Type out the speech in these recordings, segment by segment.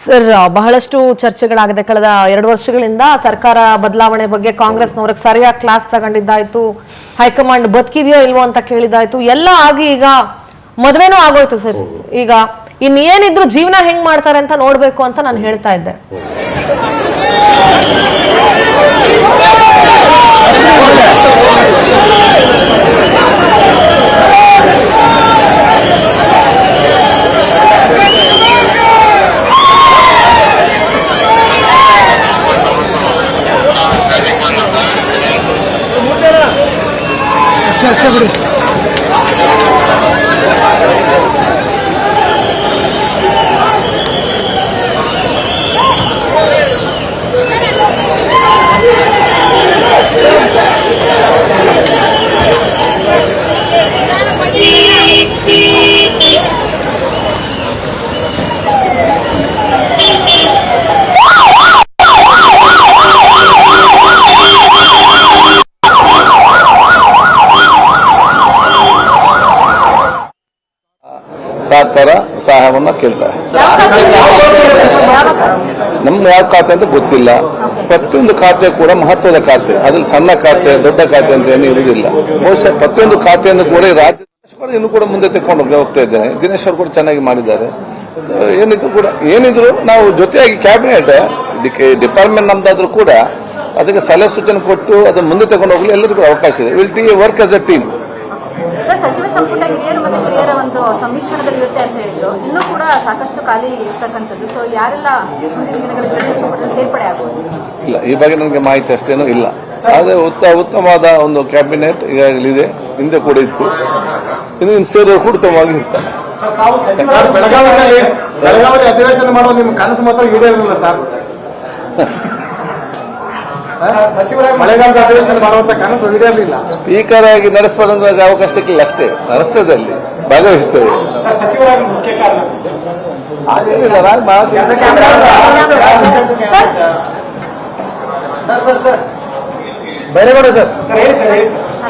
Sir, ಬಹಳಷ್ಟು ಚರ್ಚೆಗಳಾಗಿದೆ ಕಳೆದ 2 ವರ್ಷಗಳಿಂದ. ಸರ್ಕಾರ ಬದಲಾವಣೆ ಬಗ್ಗೆ ಕಾಂಗ್ರೆಸ್ನವರಿಗೆ ಸರಿಯಾಗಿ ಕ್ಲಾಸ್ ತಗೊಂಡಿದ್ದಾಯ್ತು, ಹೈಕಮಾಂಡ್ ಬದುಕಿದೆಯೋ ಇಲ್ವೋ ಅಂತ ಕೇಳಿದಾಯ್ತು, ಎಲ್ಲ ಆಗಿ ಈಗ ಮದುವೆನೂ ಆಗೋಯ್ತು ಸರ್. ಈಗ ಇನ್ನೇನಿದ್ರು ಜೀವನ ಹೆಂಗ್ ಮಾಡ್ತಾರೆ ಅಂತ ನೋಡ್ಬೇಕು ಅಂತ ನಾನು ಹೇಳ್ತಾ ಇದ್ದೆ. ಸಹಕಾರ ಸಹಾಯವನ್ನ ಕೇಳ್ತಾರೆ. ನಮ್ಗೆ ಯಾವ ಖಾತೆ ಅಂತ ಗೊತ್ತಿಲ್ಲ. ಪ್ರತಿಯೊಂದು ಖಾತೆ ಕೂಡ ಮಹತ್ವದ ಖಾತೆ, ಅದ್ರಲ್ಲಿ ಸಣ್ಣ ಖಾತೆ ದೊಡ್ಡ ಖಾತೆ ಅಂತ ಏನು ಇರುವುದಿಲ್ಲ. ಬಹುಶಃ ಪ್ರತಿಯೊಂದು ಖಾತೆಯನ್ನು ಕೂಡ ರಾಜ್ಯ ಇನ್ನೂ ಕೂಡ ಮುಂದೆ ತೆಕ್ಕೊಂಡು ಹೋಗ್ತಾ ಇದ್ದೇನೆ. ದಿನೇಶ್ ಅವರು ಕೂಡ ಚೆನ್ನಾಗಿ ಮಾಡಿದ್ದಾರೆ. ಏನಿದ್ರು ನಾವು ಜೊತೆಯಾಗಿ ಕ್ಯಾಬಿನೆಟ್ ಡಿಪಾರ್ಟ್ಮೆಂಟ್ ನಮ್ದಾದ್ರೂ ಕೂಡ ಅದಕ್ಕೆ ಸಲಹೆ ಸೂಚನೆ ಕೊಟ್ಟು ಅದನ್ನು ಮುಂದೆ ತಗೊಂಡು ಹೋಗಲಿ ಎಲ್ಲರಿಗೂ ಅವಕಾಶ ಇದೆ. Will work as a team. ಸಚಿವ ಸಂಪುಟ ಹಿರಿಯರು ಮತ್ತು ಹಿರಿಯರ ಒಂದು ಸಮ್ಮಿಶ್ರಣದಲ್ಲಿ ಇರುತ್ತೆ ಅಂತ ಹೇಳಿದ್ರು. ಇನ್ನೂ ಕೂಡ ಸಾಕಷ್ಟು ಖಾಲಿ ಇರ್ತಕ್ಕಂಥದ್ದು. ಸೊ ಯಾರೆಲ್ಲ ಸೇರ್ಪಡೆ ಆಗುವುದು ಇಲ್ಲ, ಈ ಬಗ್ಗೆ ನನಗೆ ಮಾಹಿತಿ ಅಷ್ಟೇನೂ ಇಲ್ಲ. ಆದರೆ ಉತ್ತಮವಾದ ಒಂದು ಕ್ಯಾಬಿನೆಟ್ ಈಗಾಗಲಿದೆ, ಹಿಂದೆ ಕೂಡ ಇತ್ತು, ಇನ್ನು ಸೇರೋರು ಕೂಡ ಉತ್ತಮವಾಗಿ ಇರ್ತಾರೆ. ಬೆಳಗಾವಿ ಅಧಿವೇಶನ ಮಾಡುವ ನಿಮ್ಮ ಕನಸು ಮಾತ್ರ ಈಡೇರಿಲ್ಲ ಸರ್. ಮಳೆಗಾಲದ ಅಧಿವೇಶನ ಮಾಡುವಂತ ಕನಸು ಈಡೇರಲಿಲ್ಲ. ಸ್ಪೀಕರ್ ಆಗಿ ನಡೆಸಬಾರಂದ್ರೆ ಅವಕಾಶ ಸಿಕ್ಕಿಲ್ಲ ಅಷ್ಟೇ. ರಸ್ತೆಯಲ್ಲಿ ಭಾಗವಹಿಸ್ತೇವೆ. ಸಚಿವರಾಗಿ ಮುಖ್ಯ ಕಾರಣ ಹಾಗೇನಿಲ್ಲ. ಬೈರೇಗೌಡ ಸರ್.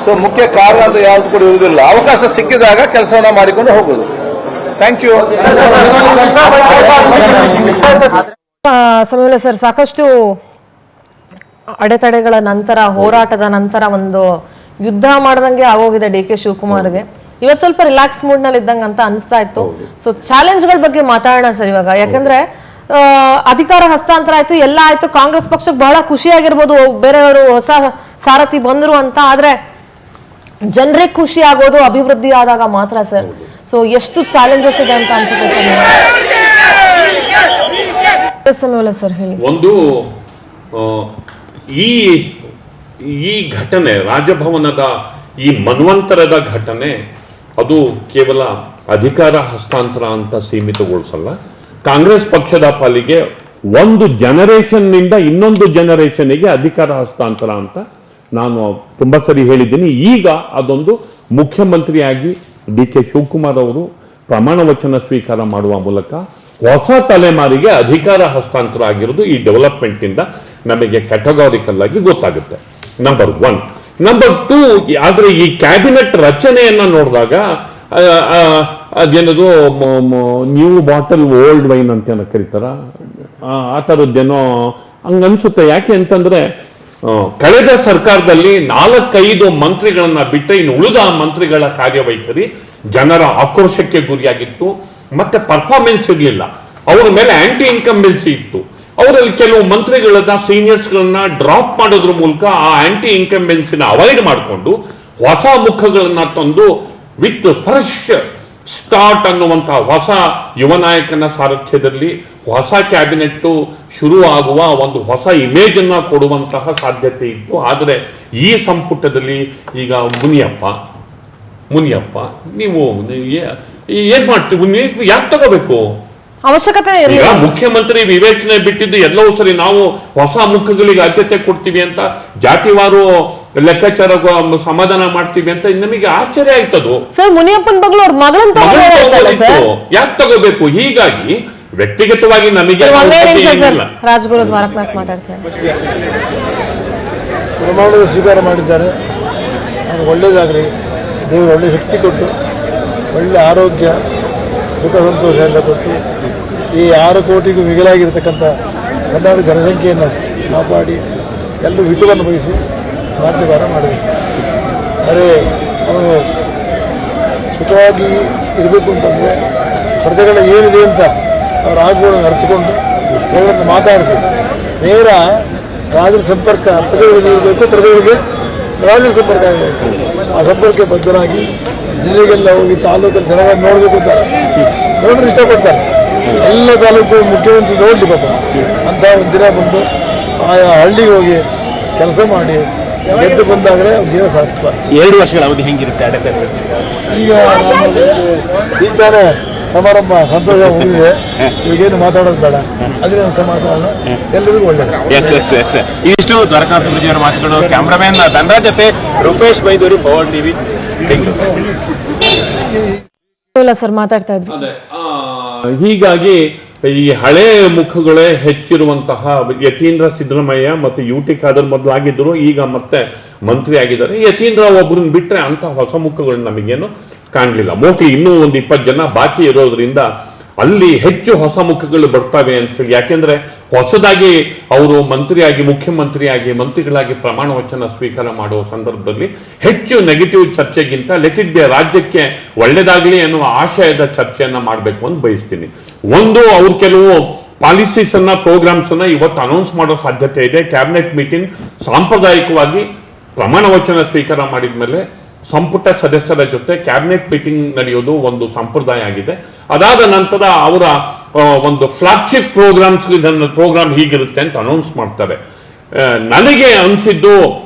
ಸೊ ಮುಖ್ಯ ಕಾರಣ ಅಂತ ಯಾವ್ದು ಕೂಡ ಇರುವುದಿಲ್ಲ. ಅವಕಾಶ ಸಿಕ್ಕಿದಾಗ ಕೆಲಸವನ್ನ ಮಾಡಿಕೊಂಡು ಹೋಗುದು. Thank you. ಸಮೀಲ ಸರ್, ಸಾಕಷ್ಟು ಅಡೆತಡೆಗಳ ನಂತರ, ಹೋರಾಟದ ನಂತರ ಒಂದು ಯುದ್ಧ ಮಾಡ್ದಂಗೆ ಆಗೋಗಿದೆ ಡಿ ಕೆ ಶಿವಕುಮಾರ್ಗೆ. ಇವತ್ತು ಸ್ವಲ್ಪ ರಿಲ್ಯಾಕ್ಸ್ ಮೂಡ್ ನಲ್ಲಿ ಇದ್ದಂಗೆ ಅಂತ ಅನಿಸ್ತಾ ಇತ್ತು. ಸೊ ಚಾಲೆಂಜ್ಗಳ ಬಗ್ಗೆ ಮಾತಾಡೋಣ ಸರ್ ಇವಾಗ. ಯಾಕಂದ್ರೆ ಅಧಿಕಾರ ಹಸ್ತಾಂತರ ಆಯ್ತು, ಎಲ್ಲ ಆಯ್ತು, ಕಾಂಗ್ರೆಸ್ ಪಕ್ಷಕ್ಕೆ ಬಹಳ ಖುಷಿಯಾಗಿರ್ಬೋದು ಬೇರೆಯವರು ಹೊಸ ಸಾರಥಿ ಬಂದ್ರು ಅಂತ. ಆದ್ರೆ ಜನರಿಗೆ ಖುಷಿ ಆಗೋದು ಅಭಿವೃದ್ಧಿ ಆದಾಗ ಮಾತ್ರ ಸರ್. ಸೊ ಎಷ್ಟು ಚಾಲೆಂಜಸ್ ಇದೆ ಅಂತ ಅನ್ಸುತ್ತೆ ಸರ್. ಸಮೀಲ ಸರ್ ಹೇಳಿ. ಒಂದು ಈ ಘಟನೆ, ರಾಜಭವನದ ಈ ಮನ್ವಂತರದ ಘಟನೆ, ಅದು ಕೇವಲ ಅಧಿಕಾರ ಹಸ್ತಾಂತರ ಅಂತ ಸೀಮಿತಗೊಳಿಸಲ್ಲ. ಕಾಂಗ್ರೆಸ್ ಪಕ್ಷದ ಪಾಲಿಗೆ ಒಂದು ಜನರೇಷನ್ ನಿಂದ ಇನ್ನೊಂದು ಜನರೇಷನ್ಗೆ ಅಧಿಕಾರ ಹಸ್ತಾಂತರ ಅಂತ ನಾನು ತುಂಬಾ ಸರಿ ಹೇಳಿದ್ದೀನಿ. ಈಗ ಅದೊಂದು ಮುಖ್ಯಮಂತ್ರಿಯಾಗಿ ಡಿ ಕೆ ಶಿವಕುಮಾರ್ ಅವರು ಪ್ರಮಾಣ ವಚನ ಸ್ವೀಕಾರ ಮಾಡುವ ಮೂಲಕ ಹೊಸ ತಲೆಮಾರಿಗೆ ಅಧಿಕಾರ ಹಸ್ತಾಂತರ ಆಗಿರೋದು ಈ ಡೆವಲಪ್ಮೆಂಟ್ ಇಂದ ನಮಗೆ ಕ್ಯಾಟಗಾರಿಕಲ್ ಆಗಿ ಗೊತ್ತಾಗುತ್ತೆ. ನಂಬರ್ 1. ನಂಬರ್ 2, ಆದ್ರೆ ಈ ಕ್ಯಾಬಿನೆಟ್ ರಚನೆಯನ್ನ ನೋಡಿದಾಗ ಅದೇನದು ನ್ಯೂ ಬಾಟಲ್ ಓಲ್ಡ್ ವೈನ್ ಅಂತ ಕರೀತಾರ, ಆ ಥರದ್ದೇನೋ ಹಂಗನ್ಸುತ್ತೆ. ಯಾಕೆ ಅಂತಂದ್ರೆ ಕಳೆದ ಸರ್ಕಾರದಲ್ಲಿ 4-5 ಮಂತ್ರಿಗಳನ್ನ ಬಿಟ್ಟರೆ ಇನ್ನು ಉಳಿದ ಮಂತ್ರಿಗಳ ಕಾರ್ಯವೈಖರಿ ಜನರ ಆಕ್ರೋಶಕ್ಕೆ ಗುರಿಯಾಗಿತ್ತು. ಮತ್ತೆ ಪರ್ಫಾರ್ಮೆನ್ಸ್ ಇರಲಿಲ್ಲ. ಅವರ ಮೇಲೆ ಆಂಟಿ ಇನ್ಕಂಬೆನ್ಸಿ ಇತ್ತು. ಅವರಲ್ಲಿ ಕೆಲವು ಮಂತ್ರಿಗಳನ್ನ ಸೀನಿಯರ್ಸ್ಗಳನ್ನ ಡ್ರಾಪ್ ಮಾಡೋದ್ರ ಮೂಲಕ ಆ ಆಂಟಿ ಇನ್ಕಂಬೆನ್ಸಿನ ಅವಾಯ್ಡ್ ಮಾಡಿಕೊಂಡು ಹೊಸ ಮುಖಗಳನ್ನ ತಂದು ವಿತ್ ಫ್ರೆಶ್ ಸ್ಟಾರ್ಟ್ ಅನ್ನುವಂತಹ ಹೊಸ ಯುವ ನಾಯಕನ ಸಾರಥ್ಯದಲ್ಲಿ ಹೊಸ ಕ್ಯಾಬಿನೆಟ್ ಶುರು ಆಗುವ ಒಂದು ಹೊಸ ಇಮೇಜ್ ಅನ್ನ ಕೊಡುವಂತಹ ಸಾಧ್ಯತೆ ಇತ್ತು. ಆದರೆ ಈ ಸಂಪುಟದಲ್ಲಿ ಈಗ ಮುನಿಯಪ್ಪ ನೀವು ಏನ್ ಮಾಡ್ತೀವಿ? ಯಾಕೆ ತಗೋಬೇಕು? ಅವಶ್ಯಕತೆ ಈಗ ಮುಖ್ಯಮಂತ್ರಿ ವಿವೇಚನೆ ಬಿಟ್ಟಿದ್ದು ಎಲ್ಲವೂ ಸರಿ, ನಾವು ಹೊಸ ಮುಖಗಳಿಗೆ ಆದ್ಯತೆ ಕೊಡ್ತೀವಿ ಅಂತ, ಜಾತಿವಾರು ಲೆಕ್ಕಾಚಾರ ಸಮಾಧಾನ ಮಾಡ್ತೀವಿ ಅಂತ ನಮಗೆ ಆಶ್ಚರ್ಯ ಆಯ್ತದು. ಸರ್, ಮುನಿಯಪ್ಪನ ಬಗ್ಗೆ ಅವ್ರ ಮಗಳಂತ ಯಾಕೆ ತಗೋಬೇಕು? ಹೀಗಾಗಿ ವ್ಯಕ್ತಿಗತವಾಗಿ ನಮಗೆ ರಾಜಗುರು ದ್ವಾರಕನಾಥ್ ಮಾತಾಡ್ತಾರೆ. ಪ್ರಮಾಣದ ಸ್ವೀಕಾರ ಮಾಡಿದ್ದಾರೆ. ಒಳ್ಳೇದಾಗಲಿ, ದೇವರು ಒಳ್ಳೆ ಶಕ್ತಿ ಕೊಟ್ಟು, ಒಳ್ಳೆ ಆರೋಗ್ಯ, ಸುಖ ಸಂತೋಷ ಎಲ್ಲ ಕೊಟ್ಟು ಈ 6 ಕೋಟಿಗೂ ಮಿಗಿಲಾಗಿರ್ತಕ್ಕಂಥ ಕನ್ನಡ ಜನಸಂಖ್ಯೆಯನ್ನು ಕಾಪಾಡಿ ಎಲ್ಲರೂ ಹಿತವನ್ನು ಬಯಸಿ ರಾಜ್ಯಭಾರ ಮಾಡಬೇಕು. ಆದರೆ ಅವರು ಸುಖವಾಗಿ ಇರಬೇಕು ಅಂತಂದರೆ ಪ್ರಜೆಗಳ ಏನಿದೆ ಅಂತ ಅವರ ಆಗ್ಬೋಳನ್ನು ಅರಿತುಕೊಂಡು ಅವರನ್ನು ಮಾತಾಡಿಸಿ ನೇರ ರಾಜರ ಸಂಪರ್ಕ ಪ್ರಜೆಗಳಿಗೆ ಇರಬೇಕು, ಪ್ರಜೆಗಳಿಗೆ ರಾಜರ ಸಂಪರ್ಕ ಆಗಬೇಕು. ಆ ಸಂಪರ್ಕ ಬದ್ಧರಾಗಿ ಜಿಲ್ಲೆಗೆಲ್ಲ ಹೋಗಿ ತಾಲೂಕಲ್ಲಿ ಜನಗಳನ್ನು ನೋಡಬೇಕು ಅಂತ ನೋಡ್ರೆ ಇಷ್ಟಪಡ್ತಾರೆ. ಎಲ್ಲ ತಾಲೂಕು ಮುಖ್ಯಮಂತ್ರಿ ನೋಡಲಿ ಪಾಪ ಅಂತ ಒಂದು ದಿನ ಬಂದು ಆಯಾ ಹಳ್ಳಿಗೆ ಹೋಗಿ ಕೆಲಸ ಮಾಡಿ ಗೆದ್ದು ಬಂದಾಗಲೇ ಜೀವನ ಸಾಧಿಸ್ಬಾರ್ದು. 2 ವರ್ಷಗಳ ಅವಧಿ ಹೆಂಗಿರುತ್ತೆ ಅಡತೆ? ಈಗ ನಾನು ಈಗ ತಾನೇ ಸಮಾರಂಭ ಸಂತೋಷ ಮುಗಿದಿದೆ, ಈಗೇನು ಮಾತಾಡೋದು ಬೇಡ, ಅದೇ ಒಂದು ಸಮಾಧಾನ ಎಲ್ಲರಿಗೂ ಒಳ್ಳೆಯದು. ಎಸ್ ಇಷ್ಟು ದ್ವಾರಕಾ ಗುರುಜಿಯವರ ಮಾತುಗಳು. ಕ್ಯಾಮ್ರಾಮನ್ ಧನರಾಜ್ ಜೊತೆ ರೂಪೇಶ್ ಬೈದೂರು, ಪವರ್ ಟಿವಿ, ಬೆಂಗಳೂರು. ಇಲ್ಲ ಸರ್, ಮಾತಾಡ್ತಾ ಇದ್ವಿ. ಹೀಗಾಗಿ ಈ ಹಳೆ ಮುಖಗಳೇ ಹೆಚ್ಚಿರುವಂತಹ ಯತೀಂದ್ರ ಸಿದ್ದರಾಮಯ್ಯ ಮತ್ತು UT ಖಾದರ್ ಮೊದಲಾಗಿದ್ದರು, ಈಗ ಮತ್ತೆ ಮಂತ್ರಿ ಆಗಿದ್ದಾರೆ. ಯತೀಂದ್ರ ಒಬ್ಬರನ್ನ ಬಿಟ್ರೆ ಅಂತ ಹೊಸ ಮುಖಗಳು ನಮಗೇನು ಕಾಣಲಿಲ್ಲ. ಮೋಸ್ಟ್ಲಿ ಇನ್ನೂ ಒಂದು 20 ಜನ ಬಾಕಿ ಇರೋದ್ರಿಂದ ಅಲ್ಲಿ ಹೆಚ್ಚು ಹೊಸ ಮುಖಗಳು ಬರ್ತವೆ ಅಂತ ಹೇಳಿ. ಯಾಕೆಂದ್ರೆ ಹೊಸದಾಗಿ ಅವರು ಮಂತ್ರಿಯಾಗಿ, ಮುಖ್ಯಮಂತ್ರಿಯಾಗಿ, ಮಂತ್ರಿಗಳಾಗಿ ಪ್ರಮಾಣ ವಚನ ಸ್ವೀಕಾರ ಮಾಡುವ ಸಂದರ್ಭದಲ್ಲಿ ಹೆಚ್ಚು ನೆಗೆಟಿವ್ ಚರ್ಚೆಗಿಂತ ಲೆಟ್ ಬಿ ರಾಜ್ಯಕ್ಕೆ ಒಳ್ಳೇದಾಗ್ಲಿ ಅನ್ನುವ ಆಶಯದ ಚರ್ಚೆಯನ್ನ ಮಾಡಬೇಕು ಅಂತ ಬಯಸ್ತೀನಿ. ಒಂದು, ಅವ್ರು ಕೆಲವು ಪಾಲಿಸೀಸ್ ಅನ್ನ, ಪ್ರೋಗ್ರಾಮ್ಸ್ ಅನ್ನ ಇವತ್ತು ಅನೌನ್ಸ್ ಮಾಡೋ ಸಾಧ್ಯತೆ ಇದೆ. ಕ್ಯಾಬಿನೆಟ್ ಮೀಟಿಂಗ್ ಸಾಂಪ್ರದಾಯಿಕವಾಗಿ ಪ್ರಮಾಣ ವಚನ ಸ್ವೀಕಾರ ಮಾಡಿದ ಮೇಲೆ ಸಂಪುಟ ಸದಸ್ಯರ ಜೊತೆ ಕ್ಯಾಬಿನೆಟ್ ಮೀಟಿಂಗ್ ನಡೆಯೋದು ಒಂದು ಸಂಪ್ರದಾಯ ಆಗಿದೆ. ಅದಾದ ನಂತರ ಅವರ ಒಂದು ಫ್ಲಾಗ್ಶಿಪ್ ಪ್ರೋಗ್ರಾಮ್ ಹೀಗಿರುತ್ತೆ ಅಂತ ಅನೌನ್ಸ್ ಮಾಡ್ತಾರೆ. ನನಗೆ ಅನಿಸಿದ್ದು,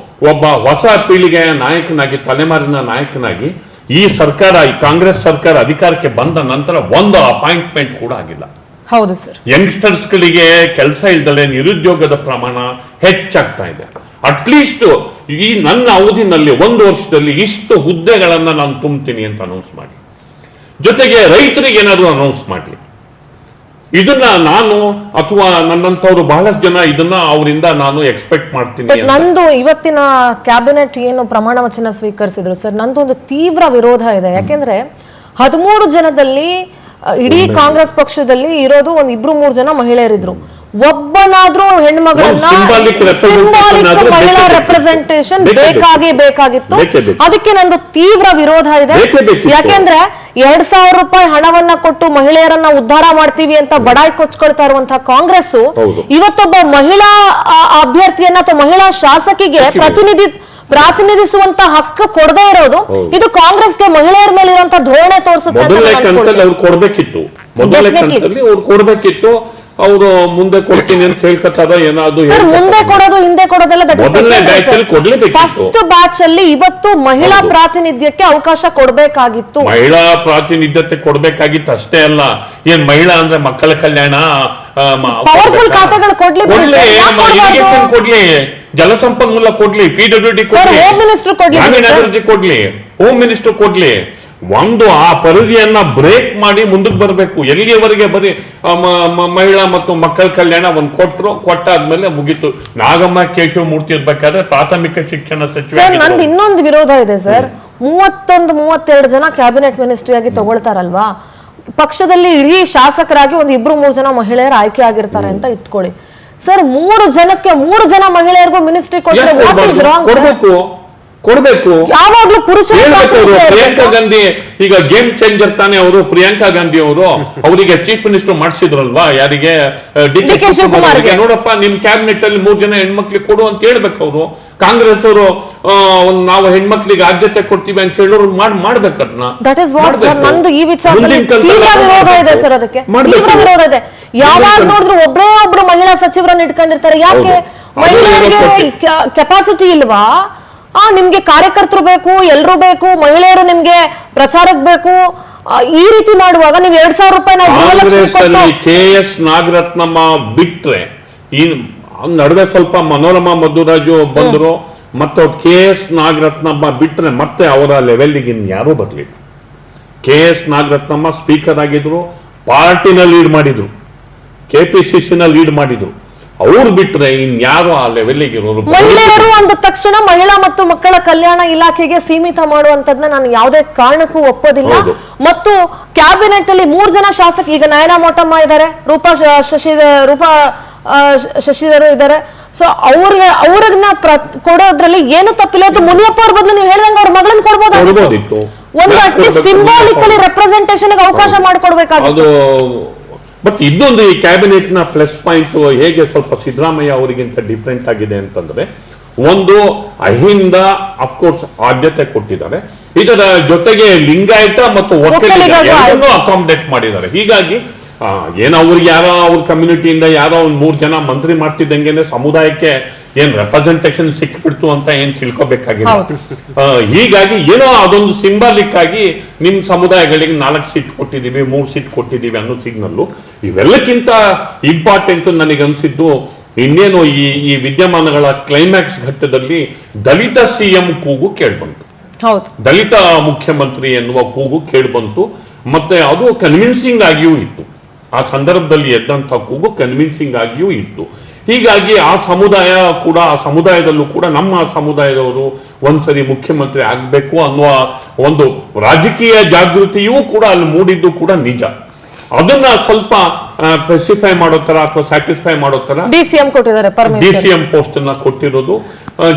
ಒಬ್ಬ ಹೊಸ ಪೀಳಿಗೆಯ ನಾಯಕನಾಗಿ, ತಲೆಮಾರಿನ ನಾಯಕನಾಗಿ ಈ ಸರ್ಕಾರ, ಈ ಕಾಂಗ್ರೆಸ್ ಸರ್ಕಾರ ಅಧಿಕಾರಕ್ಕೆ ಬಂದ ನಂತರ ಒಂದು ಅಪಾಯಿಂಟ್ಮೆಂಟ್ ಕೂಡ ಆಗಿಲ್ಲ. ಹೌದು ಸರ್. ಯಂಗ್ಸ್ಟರ್ಸ್ಗಳಿಗೆ ಕೆಲಸ ಇಲ್ದಲೆ ನಿರುದ್ಯೋಗದ ಪ್ರಮಾಣ ಹೆಚ್ಚಾಗ್ತಾ ಇದೆ. ಅಟ್ಲೀಸ್ಟ್ ಈ ನನ್ನ ಅವಧಿನಲ್ಲಿ 1 ವರ್ಷದಲ್ಲಿ ಇಷ್ಟು ಹುದ್ದೆಗಳನ್ನ ನಾನು ತುಂಬ್ತೀನಿ ಅಂತ ಅನೌನ್ಸ್ ಮಾಡಿ, ಜೊತೆಗೆ ರೈತರಿಗೆ ಏನಾದ್ರು ಅನೌನ್ಸ್ ಮಾಡಲಿ. ಇದನ್ನ ನಾನು ಅಥವಾ ನನ್ನಂತವ್ರು ಬಹಳಷ್ಟು ಜನ ಇದನ್ನ ಅವರಿಂದ ನಾನು ಎಕ್ಸ್ಪೆಕ್ಟ್ ಮಾಡ್ತೀನಿ. ನಂದು ಇವತ್ತಿನ ಕ್ಯಾಬಿನೆಟ್ ಏನು ಪ್ರಮಾಣ ವಚನ ಸ್ವೀಕರಿಸಿದ್ರು ಸರ್, ನಂದು ಒಂದು ತೀವ್ರ ವಿರೋಧ ಇದೆ. ಯಾಕೆಂದ್ರೆ 13 ಜನದಲ್ಲಿ ಇಡೀ ಕಾಂಗ್ರೆಸ್ ಪಕ್ಷದಲ್ಲಿ ಇರೋದು ಒಂದು 2-3 ಜನ ಮಹಿಳೆಯರಿದ್ರು. ಒಬ್ಬನಾದ್ರೂ ಹೆಣ್ಮಗಳನ್ನ ಸಿಂಬಾಲಿಕ್ ಮಹಿಳಾ ರೆಪ್ರೆಸೆಂಟೇಷನ್ ಬೇಕಾಗಿತ್ತು. ಅದಕ್ಕೆ ನಂದು ತೀವ್ರ ವಿರೋಧ ಇದೆ. ಯಾಕೆಂದ್ರೆ 2,000 ರೂಪಾಯಿ ಹಣವನ್ನ ಕೊಟ್ಟು ಮಹಿಳೆಯರನ್ನ ಉದ್ಧಾರ ಮಾಡ್ತೀವಿ ಅಂತ ಬಡಾಯಿ ಕೊಚ್ಕೊಳ್ತಾ ಇರುವಂತಹ ಕಾಂಗ್ರೆಸ್ ಇವತ್ತೊಬ್ಬ ಮಹಿಳಾ ಅಭ್ಯರ್ಥಿಯನ್ನ ಅಥವಾ ಮಹಿಳಾ ಶಾಸಕಿಗೆ ಪ್ರಾತಿನಿಧಿಸುವಂತ ಹಕ್ಕು ಕೊಡದೇ ಇರೋದು ಇದು ಕಾಂಗ್ರೆಸ್ಗೆ ಮಹಿಳೆಯರ ಮೇಲೆ ಇರುವಂತಹ ಧೋರಣೆ ತೋರಿಸುತ್ತೆ. ಕೊಡ್ಬೇಕಿತ್ತು. ಅವರು ಮುಂದೆ ಕೊಡ್ತೀನಿ ಅಂತ ಹೇಳ್ಕೊತಾರ ಏನಾದ್ರು ಮುಂದೆ ಕೊಡೋದು ಹಿಂದೆ ಕೊಡೋದೆಲ್ಲ ಫಸ್ಟ್ ಬ್ಯಾಚ್ ಅಲ್ಲಿ ಇವತ್ತು ಮಹಿಳಾ ಪ್ರಾತಿನಿಧ್ಯಕ್ಕೆ ಅವಕಾಶ ಕೊಡಬೇಕಾಗಿತ್ತು. ಮಹಿಳಾ ಪ್ರಾತಿನಿಧ್ಯತೆ ಕೊಡ್ಬೇಕಾಗಿತ್ತು ಅಷ್ಟೇ ಅಲ್ಲ, ಏನ್ ಮಹಿಳಾ ಅಂದ್ರೆ ಮಕ್ಕಳ ಕಲ್ಯಾಣ, ಪವರ್ಫುಲ್ ಖಾತೆಗಳು ಕೊಡ್ಲಿ, ಇರಿಗೇಷನ್ ಕೊಡ್ಲಿ, ಜಲಸಂಪನ್ಮೂಲ ಕೊಡ್ಲಿ, PWD ಕೊಡ್ಲಿ, ಹೋಮ್ ಮಿನಿಸ್ಟರ್ ಕೊಡ್ಲಿ, ಹೋಮ್ ಮಿನಿಸ್ಟರ್ ಕೊಡ್ಲಿ. ಒಂದು ಆ ಪರಿಧಿಯನ್ನ ಬ್ರೇಕ್ ಮಾಡಿ ಮುಂದಕ್ಕೆ ಬರಬೇಕು. ಎಲ್ಲಿಯವರೆಗೆ ಬರೀ ಮಹಿಳಾ ಮತ್ತು ಮಕ್ಕಳ ಕಲ್ಯಾಣ ಒಂದು ಕೊಟ್ಟಾದ್ಮೇಲೆ ಮುಗೀತು. ನಾಗಮ್ಮ ಕೇಶವಮೂರ್ತಿ ಇರ್ಬೇಕಾದ್ರೆ ಪ್ರಾಥಮಿಕ ಶಿಕ್ಷಣ ಸಚಿವ. ನಂದು ಇನ್ನೊಂದು ವಿರೋಧ ಇದೆ ಸರ್. 31-32 ಜನ ಕ್ಯಾಬಿನೆಟ್ ಮಿನಿಸ್ಟ್ರಿ ಆಗಿ ತಗೊಳ್ತಾರಲ್ವಾ, ಪಕ್ಷದಲ್ಲಿ ಇಡೀ ಶಾಸಕರಾಗಿ ಒಂದು 2-3 ಜನ ಮಹಿಳೆಯರು ಆಯ್ಕೆ ಆಗಿರ್ತಾರೆ ಅಂತ ಇಟ್ಕೊಳ್ಳಿ ಸರ್. 3 ಜನಕ್ಕೆ 3 ಜನ ಮಹಿಳೆಯರಿಗೂ ಮಿನಿಸ್ಟ್ರಿ ಕೊಡ್ಬೇಕು. ಯಾವಾಗ್ಲೂ ಪ್ರಿಯಾಂಕಾ ಗಾಂಧಿ ಈಗ ಗೇಮ್ ಚೇಂಜರ್ ತಾನೆ ಅವರು. ಪ್ರಿಯಾಂಕಾ ಗಾಂಧಿ ಅವರು ಅವರಿಗೆ ಚೀಫ್ ಮಿನಿಸ್ಟರ್ ಮಾಡಿಸಿದ್ರಲ್ವಾ, ಯಾರಿಗೆ? DK ಶಿವಕುಮಾರ್ಗೆ. ನೋಡಪ್ಪ, ನಿಮ್ ಕ್ಯಾಬಿನೆಟ್ ಅಲ್ಲಿ 3 ಜನ ಹೆಣ್ಮಕ್ಳಿಗೆ ಕೊಡು ಅಂತ ಹೇಳ್ಬೇಕು. ಅವರು ಕಾಂಗ್ರೆಸ್ ಅವರು ನಾವು ಹೆಣ್ಮಕ್ಳಿಗೆ ಆದ್ಯತೆ ಕೊಡ್ತೀವಿ ಅಂತ ಹೇಳೋರು ಮಾಡ್ಬೇಕನ್ನ. ನಂದು ಈ ವಿಚಾರದಲ್ಲಿ ವಿರೋಧ ಇದೆ ಸರ್. ಅದಕ್ಕೆ ವಿರೋಧ ಇದೆ. ಯಾವಾಗ ನೋಡಿದ್ರು ಒಬ್ರು ಮಹಿಳಾ ಸಚಿವರನ್ನ ಇಟ್ಕೊಂಡಿರ್ತಾರೆ. ಯಾಕೆ? ಮಹಿಳೆಯರಿಗೆ ಕೆಪಾಸಿಟಿ ಇಲ್ವಾ? ನಿಮ್ಗೆ ಕಾರ್ಯಕರ್ತರು ಬೇಕು, ಎಲ್ರು ಬೇಕು, ಮಹಿಳೆಯರು ನಿಮ್ಗೆ ಪ್ರಚಾರಕ್ಕೆ ಬೇಕು. ಈ ರೀತಿ ಮಾಡುವಾಗ ನೀವು 2,000 ರೂಪಾಯಿ KS ನಾಗರತ್ನಮ್ಮ ಬಿಟ್ರೆ, ಈ ನಡುವೆ ಸ್ವಲ್ಪ ಮನೋರಮಾ ಮಧುರಾಜು ಬಂದ್ರು, ಮತ್ತೆ KS ನಾಗರತ್ನಮ್ಮ ಬಿಟ್ರೆ ಮತ್ತೆ ಅವರ ಲೆವೆಲ್ಗೆ ಯಾರೂ ಬರ್ಲಿಲ್ಲ. KS ನಾಗರತ್ನಮ್ಮ ಸ್ಪೀಕರ್ ಆಗಿದ್ರು, ಪಾರ್ಟಿನ ಲೀಡ್ ಮಾಡಿದ್ರು, KPCC ನ ಲೀಡ್ ಮಾಡಿದ್ರು. ಅವ್ರು ಬಿಟ್ರೆ ಇನ್ಯಾರು ಆ ಲೆವೆಲ್ಗೆ ಇರೋರು ಮಹಿಳೆಯರು ಅಂದ ತಕ್ಷಣ ಮಹಿಳಾ ಮತ್ತು ಮಕ್ಕಳ ಕಲ್ಯಾಣ ಇಲಾಖೆಗೆ ಸೀಮಿತ ಮಾಡುವಂತದ್ನ ನಾನು ಯಾವುದೇ ಕಾರಣಕ್ಕೂ ಒಪ್ಪೋದಿಲ್ಲ. ಹೌದು. ಮತ್ತು ಕ್ಯಾಬಿನೆಟ್ ಅಲ್ಲಿ 3 ಜನ ಶಾಸಕ, ಈಗ ನಯನಾ ಮೋಟಮ್ಮ ಇದ್ದಾರೆ, ರೂಪಾ ಶಶಿಧರ್ ಇದ್ದಾರೆ. ಸೊ ಅವ್ರನ್ನ ಕೊಡೋದ್ರಲ್ಲಿ ಏನು ತಪ್ಪಿಲ್ಲ. ಅದು ಮುನಿಯಪ್ಪ ಅವ್ರ ಬದಲು ನೀವು ಹೇಳ್ದಂಗೆ ಅವ್ರ ಮಗಳನ್ನ ಕೊಡ್ಬೋದಿತ್ತು. ಒಂದು ಅಟ್ಲೀಸ್ಟ್ ಸಿಂಬಾಲಿಕಲಿ ರೆಪ್ರೆಸೆಂಟೇಷನ್ ಅವಕಾಶ ಮಾಡಿಕೊಡ್ಬೇಕಾಗಿತ್ತು. ಬಟ್ ಇದೊಂದು ಈ ಕ್ಯಾಬಿನೆಟ್ ನ ಪ್ಲಸ್ ಪಾಯಿಂಟ್ ಹೇಗೆ ಸ್ವಲ್ಪ ಸಿದ್ದರಾಮಯ್ಯ ಅವರಿಗಿಂತ ಡಿಫ್ರೆಂಟ್ ಆಗಿದೆ ಅಂತಂದ್ರೆ, ಒಂದು ಅಹಿಂದ ಅಫ್ಕೋರ್ಸ್ ಆದ್ಯತೆ ಕೊಟ್ಟಿದ್ದಾರೆ, ಇದರ ಜೊತೆಗೆ ಲಿಂಗಾಯತ ಮತ್ತು ಒಕ್ಕಲಿಗರನ್ನು ಅಕಾಮಡೇಟ್ ಮಾಡಿದ್ದಾರೆ. ಹೀಗಾಗಿ ಏನೋ ಅವ್ರಿಗೆ ಯಾರೋ ಅವ್ರ ಕಮ್ಯುನಿಟಿಯಿಂದ ಯಾರೋ ಒಂದ್ 3 ಜನ ಮಂತ್ರಿ ಮಾಡ್ತಿದ್ದಂಗೆ ಸಮುದಾಯಕ್ಕೆ ಏನ್ ರೆಪ್ರೆಸೆಂಟೇಷನ್ ಸಿಕ್ಬಿಡ್ತು ಅಂತ ಏನ್ ತಿಳ್ಕೊಬೇಕಾಗಿಲ್ಲ. ಹೀಗಾಗಿ ಏನೋ ಅದೊಂದು ಸಿಂಬಾಲಿಕ್ ಆಗಿ ನಿಮ್ ಸಮುದಾಯಗಳಿಗೆ 4 ಸೀಟ್ ಕೊಟ್ಟಿದೀವಿ, 3 ಸೀಟ್ ಕೊಟ್ಟಿದೀವಿ ಅನ್ನೋ ಸಿಗ್ನಲ್ಲು. ಇವೆಲ್ಲಕ್ಕಿಂತ ಇಂಪಾರ್ಟೆಂಟ್ ನನಗೆ ಅನ್ಸಿದ್ದು ಇನ್ನೇನು ಈ ವಿದ್ಯಮಾನಗಳ ಕ್ಲೈಮ್ಯಾಕ್ಸ್ ಘಟ್ಟದಲ್ಲಿ ದಲಿತ ಸಿಎಂ ಕೂಗು ಕೇಳ್ಬಂತು, ದಲಿತ ಮುಖ್ಯಮಂತ್ರಿ ಎನ್ನುವ ಕೂಗು ಕೇಳ್ಬಂತು. ಮತ್ತೆ ಅದು ಕನ್ವಿನ್ಸಿಂಗ್ ಆಗಿಯೂ ಇತ್ತು. ಆ ಸಂದರ್ಭದಲ್ಲಿ ಎದ್ದಂಥ ಕೂಗು ಕನ್ವಿನ್ಸಿಂಗ್ ಆಗಿಯೂ ಇತ್ತು. ಹೀಗಾಗಿ ಆ ಸಮುದಾಯದಲ್ಲೂ ಕೂಡ ನಮ್ಮ ಸಮುದಾಯದವರು ಒಂದ್ಸರಿ ಮುಖ್ಯಮಂತ್ರಿ ಆಗ್ಬೇಕು ಅನ್ನುವ ಒಂದು ರಾಜಕೀಯ ಜಾಗೃತಿಯೂ ಕೂಡ ಅಲ್ಲಿ ಮೂಡಿದ್ದು ಕೂಡ ನಿಜ. ಅದನ್ನ ಸ್ವಲ್ಪ ಸ್ಪೆಸಿಫೈ ಮಾಡೋ ತರ ಅಥವಾ ಸ್ಯಾಟಿಸ್ಫೈ ಮಾಡೋ ತರ ಡಿಸಿಎಂ ಪೋಸ್ಟ್ ಅನ್ನ ಕೊಟ್ಟಿರೋದು,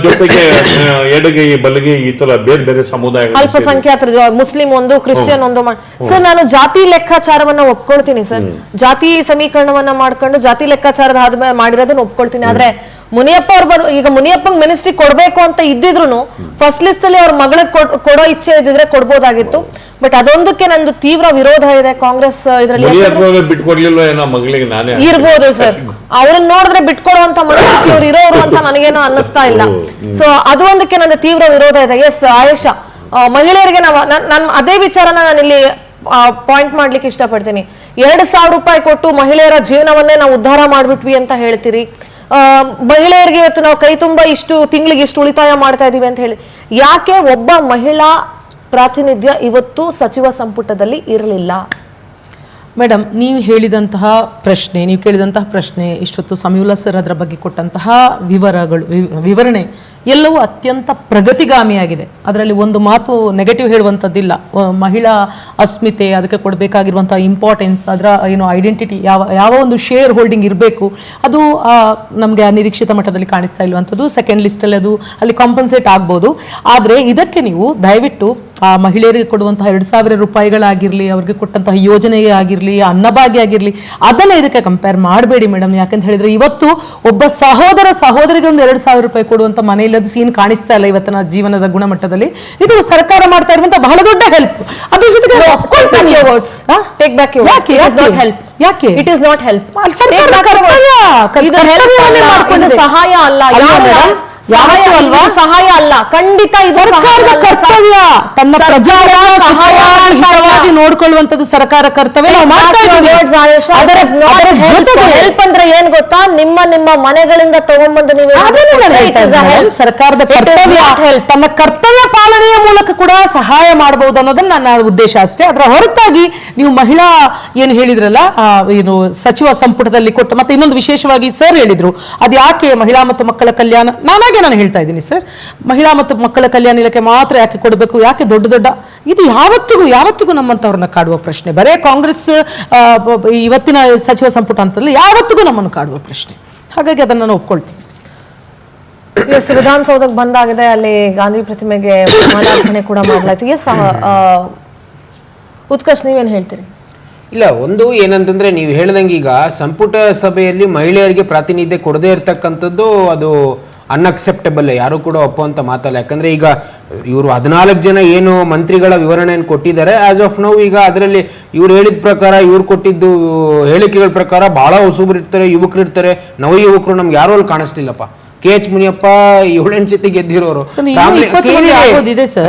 ಜೊತೆಗೆ ಎಡಗೈ ಬಲಗೈ ಈ ತರ ಬೇರೆ ಬೇರೆ ಸಮುದಾಯಗಳು, ಅಲ್ಪಸಂಖ್ಯಾತರು, ಮುಸ್ಲಿಂ ಒಂದು, ಕ್ರಿಶ್ಚಿಯನ್ ಒಂದು. ಸರ್, ನಾನು ಜಾತಿ ಲೆಕ್ಕಾಚಾರವನ್ನ ಒಪ್ಕೊಳ್ತೀನಿ ಸರ್. ಜಾತಿ ಸಮೀಕರಣವನ್ನ ಮಾಡ್ಕೊಂಡು ಜಾತಿ ಲೆಕ್ಕಾಚಾರದ ಮಾಡಿರೋದನ್ನ ಒಪ್ಕೊಳ್ತೀನಿ. ಆದ್ರೆ ಮುನಿಯಪ್ಪ ಅವ್ರು ಈಗ ಮುನಿಯಪ್ಪಂಗ್ ಮಿನಿಸ್ಟ್ರಿ ಕೊಡ್ಬೇಕು ಅಂತ ಇದ್ದಿದ್ರು ಫಸ್ಟ್ ಲಿಸ್ಟ್ ಅಲ್ಲಿ ಅವ್ರ ಮಗಳಿಗೆ ಕೊಡೋ ಇಚ್ಛೆ ಇದ್ದಿದ್ರೆ ಕೊಡ್ಬೋದಾಗಿತ್ತು. ಬಟ್ ಅದೊಂದಕ್ಕೆ ನಂದು ತೀವ್ರ ವಿರೋಧ ಇದೆ. ಕಾಂಗ್ರೆಸ್ ಇದರಲ್ಲಿ ಇರ್ಬೋದು ಸರ್, ಅವ್ರನ್ನ ನೋಡಿದ್ರೆ ಬಿಟ್ಕೊಡುವಂತ ಮನಸ್ಥಿತಿ ಅವ್ರು ಇರೋರು ಅಂತ ನನಗೇನೋ ಅನ್ನಿಸ್ತಾ ಇಲ್ಲ. ಸೊ ಅದು ಒಂದಕ್ಕೆ ನನ್ನ ತೀವ್ರ ವಿರೋಧ ಇದೆ. ಎಸ್ ಆಯೇಷಾ, ಮಹಿಳೆಯರಿಗೆ ನಾನು ಅದೇ ವಿಚಾರನ ನಾನು ಇಲ್ಲಿ ಪಾಯಿಂಟ್ ಮಾಡ್ಲಿಕ್ಕೆ ಇಷ್ಟಪಡ್ತೀನಿ. 2,000 ರೂಪಾಯಿ ಕೊಟ್ಟು ಮಹಿಳೆಯರ ಜೀವನವನ್ನೇ ನಾವು ಉದ್ಧಾರ ಮಾಡ್ಬಿಟ್ವಿ ಅಂತ ಹೇಳ್ತೀರಿ. ಮಹಿಳೆಯರಿಗೆ ಇವತ್ತು ನಾವು ಕೈ ತುಂಬ ತಿಂಗಳಿಗೆ ಇಷ್ಟು ಉಳಿತಾಯ ಮಾಡ್ತಾ ಇದೀವಿ ಅಂತ ಹೇಳಿ, ಯಾಕೆ ಒಬ್ಬ ಮಹಿಳಾ ಪ್ರಾತಿನಿಧ್ಯ ಇವತ್ತು ಸಚಿವ ಸಂಪುಟದಲ್ಲಿ ಇರಲಿಲ್ಲ? ಮೇಡಮ್, ನೀವು ಹೇಳಿದಂತಹ ಪ್ರಶ್ನೆ, ನೀವು ಕೇಳಿದಂತಹ ಪ್ರಶ್ನೆ, ಇಷ್ಟೊತ್ತು ಸಮಯುಲ್ಲಾ ಸರ್ ಅದರ ಬಗ್ಗೆ ಕೊಟ್ಟಂತಹ ವಿವರಣೆ ಎಲ್ಲವೂ ಅತ್ಯಂತ ಪ್ರಗತಿಗಾಮಿಯಾಗಿದೆ. ಅದರಲ್ಲಿ ಒಂದು ಮಾತು ನೆಗೆಟಿವ್ ಹೇಳುವಂಥದ್ದಿಲ್ಲ. ಮಹಿಳಾ ಅಸ್ಮಿತೆ, ಅದಕ್ಕೆ ಕೊಡಬೇಕಾಗಿರುವಂತಹ ಇಂಪಾರ್ಟೆನ್ಸ್, ಅದರ ಐಡೆಂಟಿಟಿ, ಯಾವ ಒಂದು ಶೇರ್ ಹೋಲ್ಡಿಂಗ್ ಇರಬೇಕು, ಅದು ನಮಗೆ ಅನಿರೀಕ್ಷಿತ ಮಟ್ಟದಲ್ಲಿ ಕಾಣಿಸ್ತಾ ಇರುವಂಥದ್ದು. ಸೆಕೆಂಡ್ ಲಿಸ್ಟಲ್ಲಿ ಅದು ಅಲ್ಲಿ ಕಾಂಪನ್ಸೇಟ್ ಆಗ್ಬೋದು. ಆದರೆ ಇದಕ್ಕೆ ನೀವು ದಯವಿಟ್ಟು ಆ ಮಹಿಳೆಯರಿಗೆ ಕೊಡುವಂತಹ 2,000 ರೂಪಾಯಿಗಳಾಗಿರಲಿ, ಅವ್ರಿಗೆ ಕೊಟ್ಟಂತಹ ಯೋಜನೆಗೆ ಆಗಿರಲಿ, ಅನ್ನಭಾಗ್ಯ ಆಗಿರಲಿ, ಅದನ್ನ ಇದಕ್ಕೆ ಕಂಪೇರ್ ಮಾಡಬೇಡಿ ಮೇಡಮ್. ಯಾಕಂತ ಹೇಳಿದ್ರೆ ಇವತ್ತು ಒಬ್ಬ ಸಹೋದರಿಗೆ ಒಂದು 2,000 ರೂಪಾಯಿ ಕೊಡುವಂತ ಮನೆಯಲ್ಲಿ ಅದು ಸೀನ್ ಕಾಣಿಸ್ತಾ ಇಲ್ಲ ಇವತ್ತಿನ ಜೀವನದ ಗುಣಮಟ್ಟದಲ್ಲಿ. ಇದು ಸರ್ಕಾರ ಮಾಡ್ತಾ ಇರುವಂತಹ ಬಹಳ ದೊಡ್ಡ ಹೆಲ್ಪ್. ಅದ್ರ ಜೊತೆಗೆ ಯಾಕೆ ಇಟ್ ಇಸ್ ನಾಟ್ ಹೆಲ್ಪ್, ಸಹಾಯ ಅಲ್ಲ, ಸಹಾಯ ಅಲ್ಲ, ಖಂಡಿತ ಇದು ಕರ್ತವ್ಯ. ತನ್ನ ಪ್ರಜಾರ ಹಿತವಾಗಿ ನೋಡ್ಕೊಳ್ಳುವಂತದ್ದು ಸರ್ಕಾರ ಕರ್ತವ್ಯ. ನಾವು ಮಾಡ್ತಾ ಹೆಲ್ಪ್ ಅಂದ್ರೆ ಏನ್ ಗೊತ್ತಾ, ನಿಮ್ಮ ಮನೆಗಳಿಂದ ತಗೊಂಡ್ಬಂದು ನೀವು ಸರ್ಕಾರದ ಕರ್ತವ್ಯ, ತನ್ನ ಕರ್ತವ್ಯ ಪಾಲನೆಯ ಮೂಲಕ ಕೂಡ ಸಹಾಯ ಮಾಡಬಹುದು ಅನ್ನೋದನ್ನ ನನ್ನ ಉದ್ದೇಶ ಅಷ್ಟೇ. ಅದರ ಹೊರತಾಗಿ ನೀವು ಮಹಿಳಾ ಏನು ಹೇಳಿದ್ರಲ್ಲ, ಏನು ಸಚಿವ ಸಂಪುಟದಲ್ಲಿ ಕೊಟ್ಟು, ಮತ್ತೆ ಇನ್ನೊಂದು ವಿಶೇಷವಾಗಿ ಸರ್ ಹೇಳಿದ್ರು, ಅದು ಯಾಕೆ ಮಹಿಳಾ ಮತ್ತು ಮಕ್ಕಳ ಕಲ್ಯಾಣ, ನಾನು ಹೇಳ್ತಾ ಇದ್ದೀನಿ ಸರ್, ಮಹಿಳಾ ಮತ್ತು ಮಕ್ಕಳ ಕಲ್ಯಾಣ ಇಲಾಖೆ ಮಾತ್ರ ಯಾಕೆ ಕೊಡಬೇಕು, ಯಾಕೆ ದೊಡ್ಡ ಇದು ಯಾವತ್ತಿಗೂ ನಮ್ಮಂತವ್ರನ್ನ ಕಾಡುವ ಪ್ರಶ್ನೆ. ಬರೇ ಕಾಂಗ್ರೆಸ್ ಇವತ್ತಿನ ಸಚಿವ ಸಂಪುಟ ಅಂತಲ್ಲ, ಯಾವತ್ತಿಗೂ ನಮ್ಮನ್ನು ಕಾಡುವ ಪ್ರಶ್ನೆ. ಹಾಗಾಗಿ ಅದನ್ನು ನಾನು ಒಪ್ಕೊಳ್ತೀನಿ. ವಿಧಾನಸೌಧಕ್ಕೆ ಬಂದಾಗಿದೆ, ಅಲ್ಲಿ ಗಾಂಧಿ ಪ್ರತಿಮೆಗೆ ಮಾಲಾರ್ಪಣೆ ಕೂಡ ಮಾಡಲಾಯ್ತು. ಉತ್ಕರ್ಷ್, ನೀವೇನ್ ಹೇಳ್ತೀರಿ? ಇಲ್ಲ, ಒಂದು ಏನಂತಂದ್ರೆ ನೀವು ಹೇಳ್ದಂಗೆ ಈಗ ಸಂಪುಟ ಸಭೆಯಲ್ಲಿ ಮಹಿಳೆಯರಿಗೆ ಪ್ರಾತಿನಿಧ್ಯ ಕೊಡದೇ ಇರ್ತಕ್ಕಂಥದ್ದು ಅದು ಅನ್ಅಕ್ಸೆಪ್ಟಬಲ್, ಯಾರು ಕೂಡ ಒಪ್ಪುವಂತ ಮಾತಲ್ಲ. ಯಾಕಂದ್ರೆ ಈಗ ಇವರು 14 ಜನ ಏನು ಮಂತ್ರಿಗಳ ವಿವರಣೆಯನ್ನು ಕೊಟ್ಟಿದ್ದಾರೆ, ಆಸ್ ಆಫ್ ನೌ ಈಗ ಅದರಲ್ಲಿ ಇವ್ರು ಹೇಳಿದ ಪ್ರಕಾರ, ಇವ್ರು ಕೊಟ್ಟಿದ್ದು ಹೇಳಿಕೆಗಳ ಪ್ರಕಾರ ಬಹಳ ಹೊಸಬ್ರು ಇರ್ತಾರೆ, ಯುವಕರು ಇರ್ತಾರೆ, ನವ ಯುವಕರು ನಮ್ಗೆ ಯಾರು ಅಲ್ಲಿ ಕಾಣಿಸ್ಲಿಲ್ಲಪ್ಪ. KH ಮುನಿಯಪ್ಪ 7 ಸತಿ ಗೆದ್ದಿರೋರು,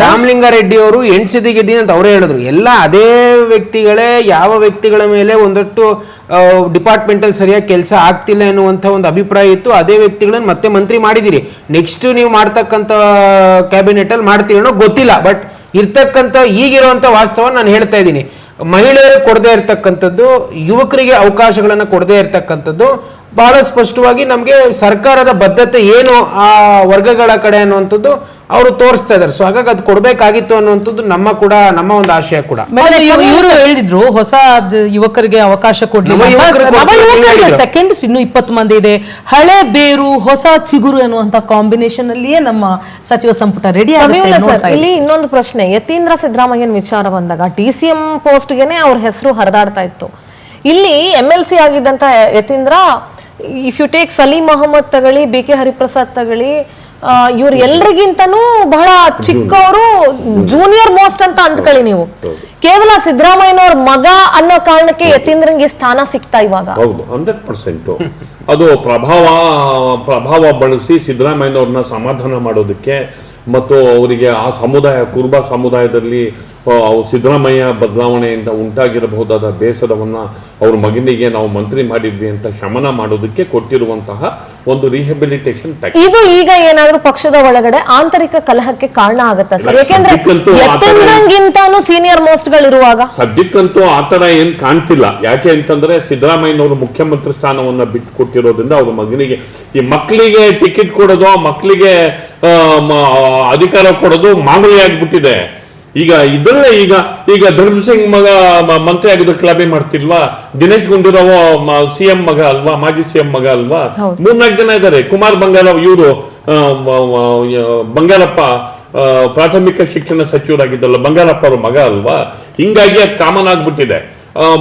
ರಾಮಲಿಂಗಾರೆಡ್ಡಿ ಅವರು 8 ಸತಿ ಗೆದ್ದಿನಿ ಅಂತ ಅವರೇ ಹೇಳಿದ್ರು. ಎಲ್ಲ ಅದೇ ವ್ಯಕ್ತಿಗಳೇ, ಯಾವ ವ್ಯಕ್ತಿಗಳ ಮೇಲೆ ಒಂದಷ್ಟು ಡಿಪಾರ್ಟ್ಮೆಂಟಲ್ ಸರಿಯಾಗಿ ಕೆಲಸ ಆಗ್ತಿಲ್ಲ ಎನ್ನುವಂಥ ಒಂದು ಅಭಿಪ್ರಾಯ ಇತ್ತು, ಅದೇ ವ್ಯಕ್ತಿಗಳನ್ನ ಮತ್ತೆ ಮಂತ್ರಿ ಮಾಡಿದಿರಿ. ನೆಕ್ಸ್ಟ್ ನೀವು ಮಾಡ್ತಕ್ಕಂಥ ಕ್ಯಾಬಿನೆಟ್ ಅಲ್ಲಿ ಮಾಡ್ತೀವಿ ಅನ್ನೋ ಗೊತ್ತಿಲ್ಲ. ಬಟ್ ಇರ್ತಕ್ಕಂಥ ಈಗಿರುವಂಥ ವಾಸ್ತವ ನಾನು ಹೇಳ್ತಾ ಇದ್ದೀನಿ. ಮಹಿಳೆಯರಿಗೆ ಕೊಡದೇ ಇರ್ತಕ್ಕಂಥದ್ದು, ಯುವಕರಿಗೆ ಅವಕಾಶಗಳನ್ನು ಕೊಡದೇ ಇರ್ತಕ್ಕಂಥದ್ದು ಬಹಳ ಸ್ಪಷ್ಟವಾಗಿ ನಮಗೆ ಸರ್ಕಾರದ ಬದ್ಧತೆ ಏನು ಆ ವರ್ಗಗಳ ಕಡೆ ಅನ್ನುವಂಥದ್ದು ಅವರು ತೋರಿಸ್ತಾ ಇದ್ದಾರೆ. ಸೊ ಹಾಗಾಗಿ ಅದು ಕೊಡ್ಬೇಕಾಗಿತ್ತು ಅನ್ನುವಂಥದ್ದು ನಮ್ಮ ಒಂದು ಆಶಯ ಕೂಡ. ಇವರು ಹೇಳಿದ್ರು ಹೊಸ ಯುವಕರಿಗೆ ಅವಕಾಶ ಕೊಡ್ಲಿಲ್ಲ. ಸೆಕೆಂಡ್ಸ್ ಇನ್ನು 20 ಮಂದಿ ಇದೆ. ಹಳೆ ಬೇರು ಹೊಸ ಚಿಗುರು ಎನ್ನುವಂತ ಕಾಂಬಿನೇಷನ್ ಅಲ್ಲಿಯೇ ನಮ್ಮ ಸಚಿವ ಸಂಪುಟ ರೆಡಿ ಆಗುತ್ತೆ. ಇಲ್ಲಿ ಇನ್ನೊಂದು ಪ್ರಶ್ನೆ, ಯತೀಂದ್ರ ಸಿದ್ದರಾಮಯ್ಯನ ವಿಚಾರ ಬಂದಾಗ DCM ಪೋಸ್ಟ್ಗೆನೆ ಅವ್ರ ಹೆಸರು ಹರಿದಾಡ್ತಾ ಇತ್ತು. ಇಲ್ಲಿ MLC ಆಗಿದ್ದಂತ Yathindra, if you take Saleem Ahmed ತಗೊಳ್ಳಿ, BK ಹರಿಪ್ರಸಾದ್ ತಗೊಳ್ಳಿ, ಇವ್ರು ಎಲ್ರಿಗಿಂತನೂ ಬಹಳ ಚಿಕ್ಕವರು, ಜೂನಿಯರ್ ಮೋಸ್ಟ್ ಅಂತ ಅಂದ್ಕೊಳ್ಳಿ ನೀವು. ಕೇವಲ ಸಿದ್ದರಾಮಯ್ಯನವ್ರ ಮಗ ಅನ್ನೋ ಕಾರಣಕ್ಕೆ ಯತೀಂದ್ರಂಗೆ ಸ್ಥಾನ ಸಿಗ್ತಾ ಇವಾಗ. ಹೌದು, 100%. ಅದು ಪ್ರಭಾವ ಬಳಸಿ ಸಿದ್ದರಾಮಯ್ಯನವ್ರನ್ನ ಸಮಾಧಾನ ಮಾಡೋದಕ್ಕೆ ಮತ್ತು ಅವರಿಗೆ ಆ ಸಮುದಾಯ, ಕುರುಬ ಸಮುದಾಯದಲ್ಲಿ ಸಿದ್ದರಾಮಯ್ಯ ಬದಲಾವಣೆಯಿಂದ ಉಂಟಾಗಿರಬಹುದಾದ ಬೇಸರವನ್ನ ಅವ್ರ ಮಗನಿಗೆ ನಾವು ಮಂತ್ರಿ ಮಾಡಿದ್ವಿ ಅಂತ ಶಮನ ಮಾಡೋದಕ್ಕೆ ಕೊಟ್ಟಿರುವಂತಹ ಒಂದು ರಿಹೆಬಿಲಿಟೇಷನ್ ಪ್ಯಾಕೇಜ್. ಇದು ಈಗ ಏನಾದ್ರೂ ಪಕ್ಷದ ಒಳಗಡೆ ಆಂತರಿಕ ಕಲಹಕ್ಕೆ ಕಾರಣ ಆಗುತ್ತಾ ಸರ್? ಯಾಕೆಂದ್ರೆ ಯತೀಂದ್ರಂಗಿಂತಾನು ಸೀನಿಯರ್ ಮೋಸ್ಟ್ ಗಳಿರುವಾಗ ಸದ್ಯಕ್ಕಂತೂ ಆತರ ಏನ್ ಕಾಣ್ತಿಲ್ಲ. ಯಾಕೆ ಅಂತಂದ್ರೆ ಸಿದ್ದರಾಮಯ್ಯನವರು ಮುಖ್ಯಮಂತ್ರಿ ಸ್ಥಾನವನ್ನ ಬಿಟ್ಟು ಕೊಟ್ಟಿರೋದ್ರಿಂದ ಅವ್ರ ಮಗನಿಗೆ, ಈ ಮಕ್ಕಳಿಗೆ ಟಿಕೆಟ್ ಕೊಡೋದು, ಮಕ್ಕಳಿಗೆ ಅಧಿಕಾರ ಕೊಡೋದು ಮಾಮೂಲಿ ಆಗ್ಬಿಟ್ಟಿದೆ. ಈಗ ಇದರಲ್ಲೇ ಈಗ ಧರ್ಮಸಿಂಗ್ ಮಗ ಮಂತ್ರಿ ಆಗಿದ್ದು ಕ್ಲಬೆ ಮಾಡ್ತಿಲ್ವಾ? ದಿನೇಶ್ ಗುಂಡೂರಾವ್ CM ಮಗ ಅಲ್ವಾ, ಮಾಜಿ CM ಮಗ ಅಲ್ವಾ? 3-4 ಜನ ಇದ್ದಾರೆ. ಕುಮಾರ್ ಇವರು ಬಂಗಾರಪ್ಪ ಪ್ರಾಥಮಿಕ ಶಿಕ್ಷಣ ಸಚಿವರಾಗಿದ್ದಲ್ಲ, ಬಂಗಾರಪ್ಪ ಅವ್ರ ಮಗ ಅಲ್ವಾ? ಹಿಂಗಾಗಿ ಅದು ಕಾಮನ್ ಆಗ್ಬಿಟ್ಟಿದೆ.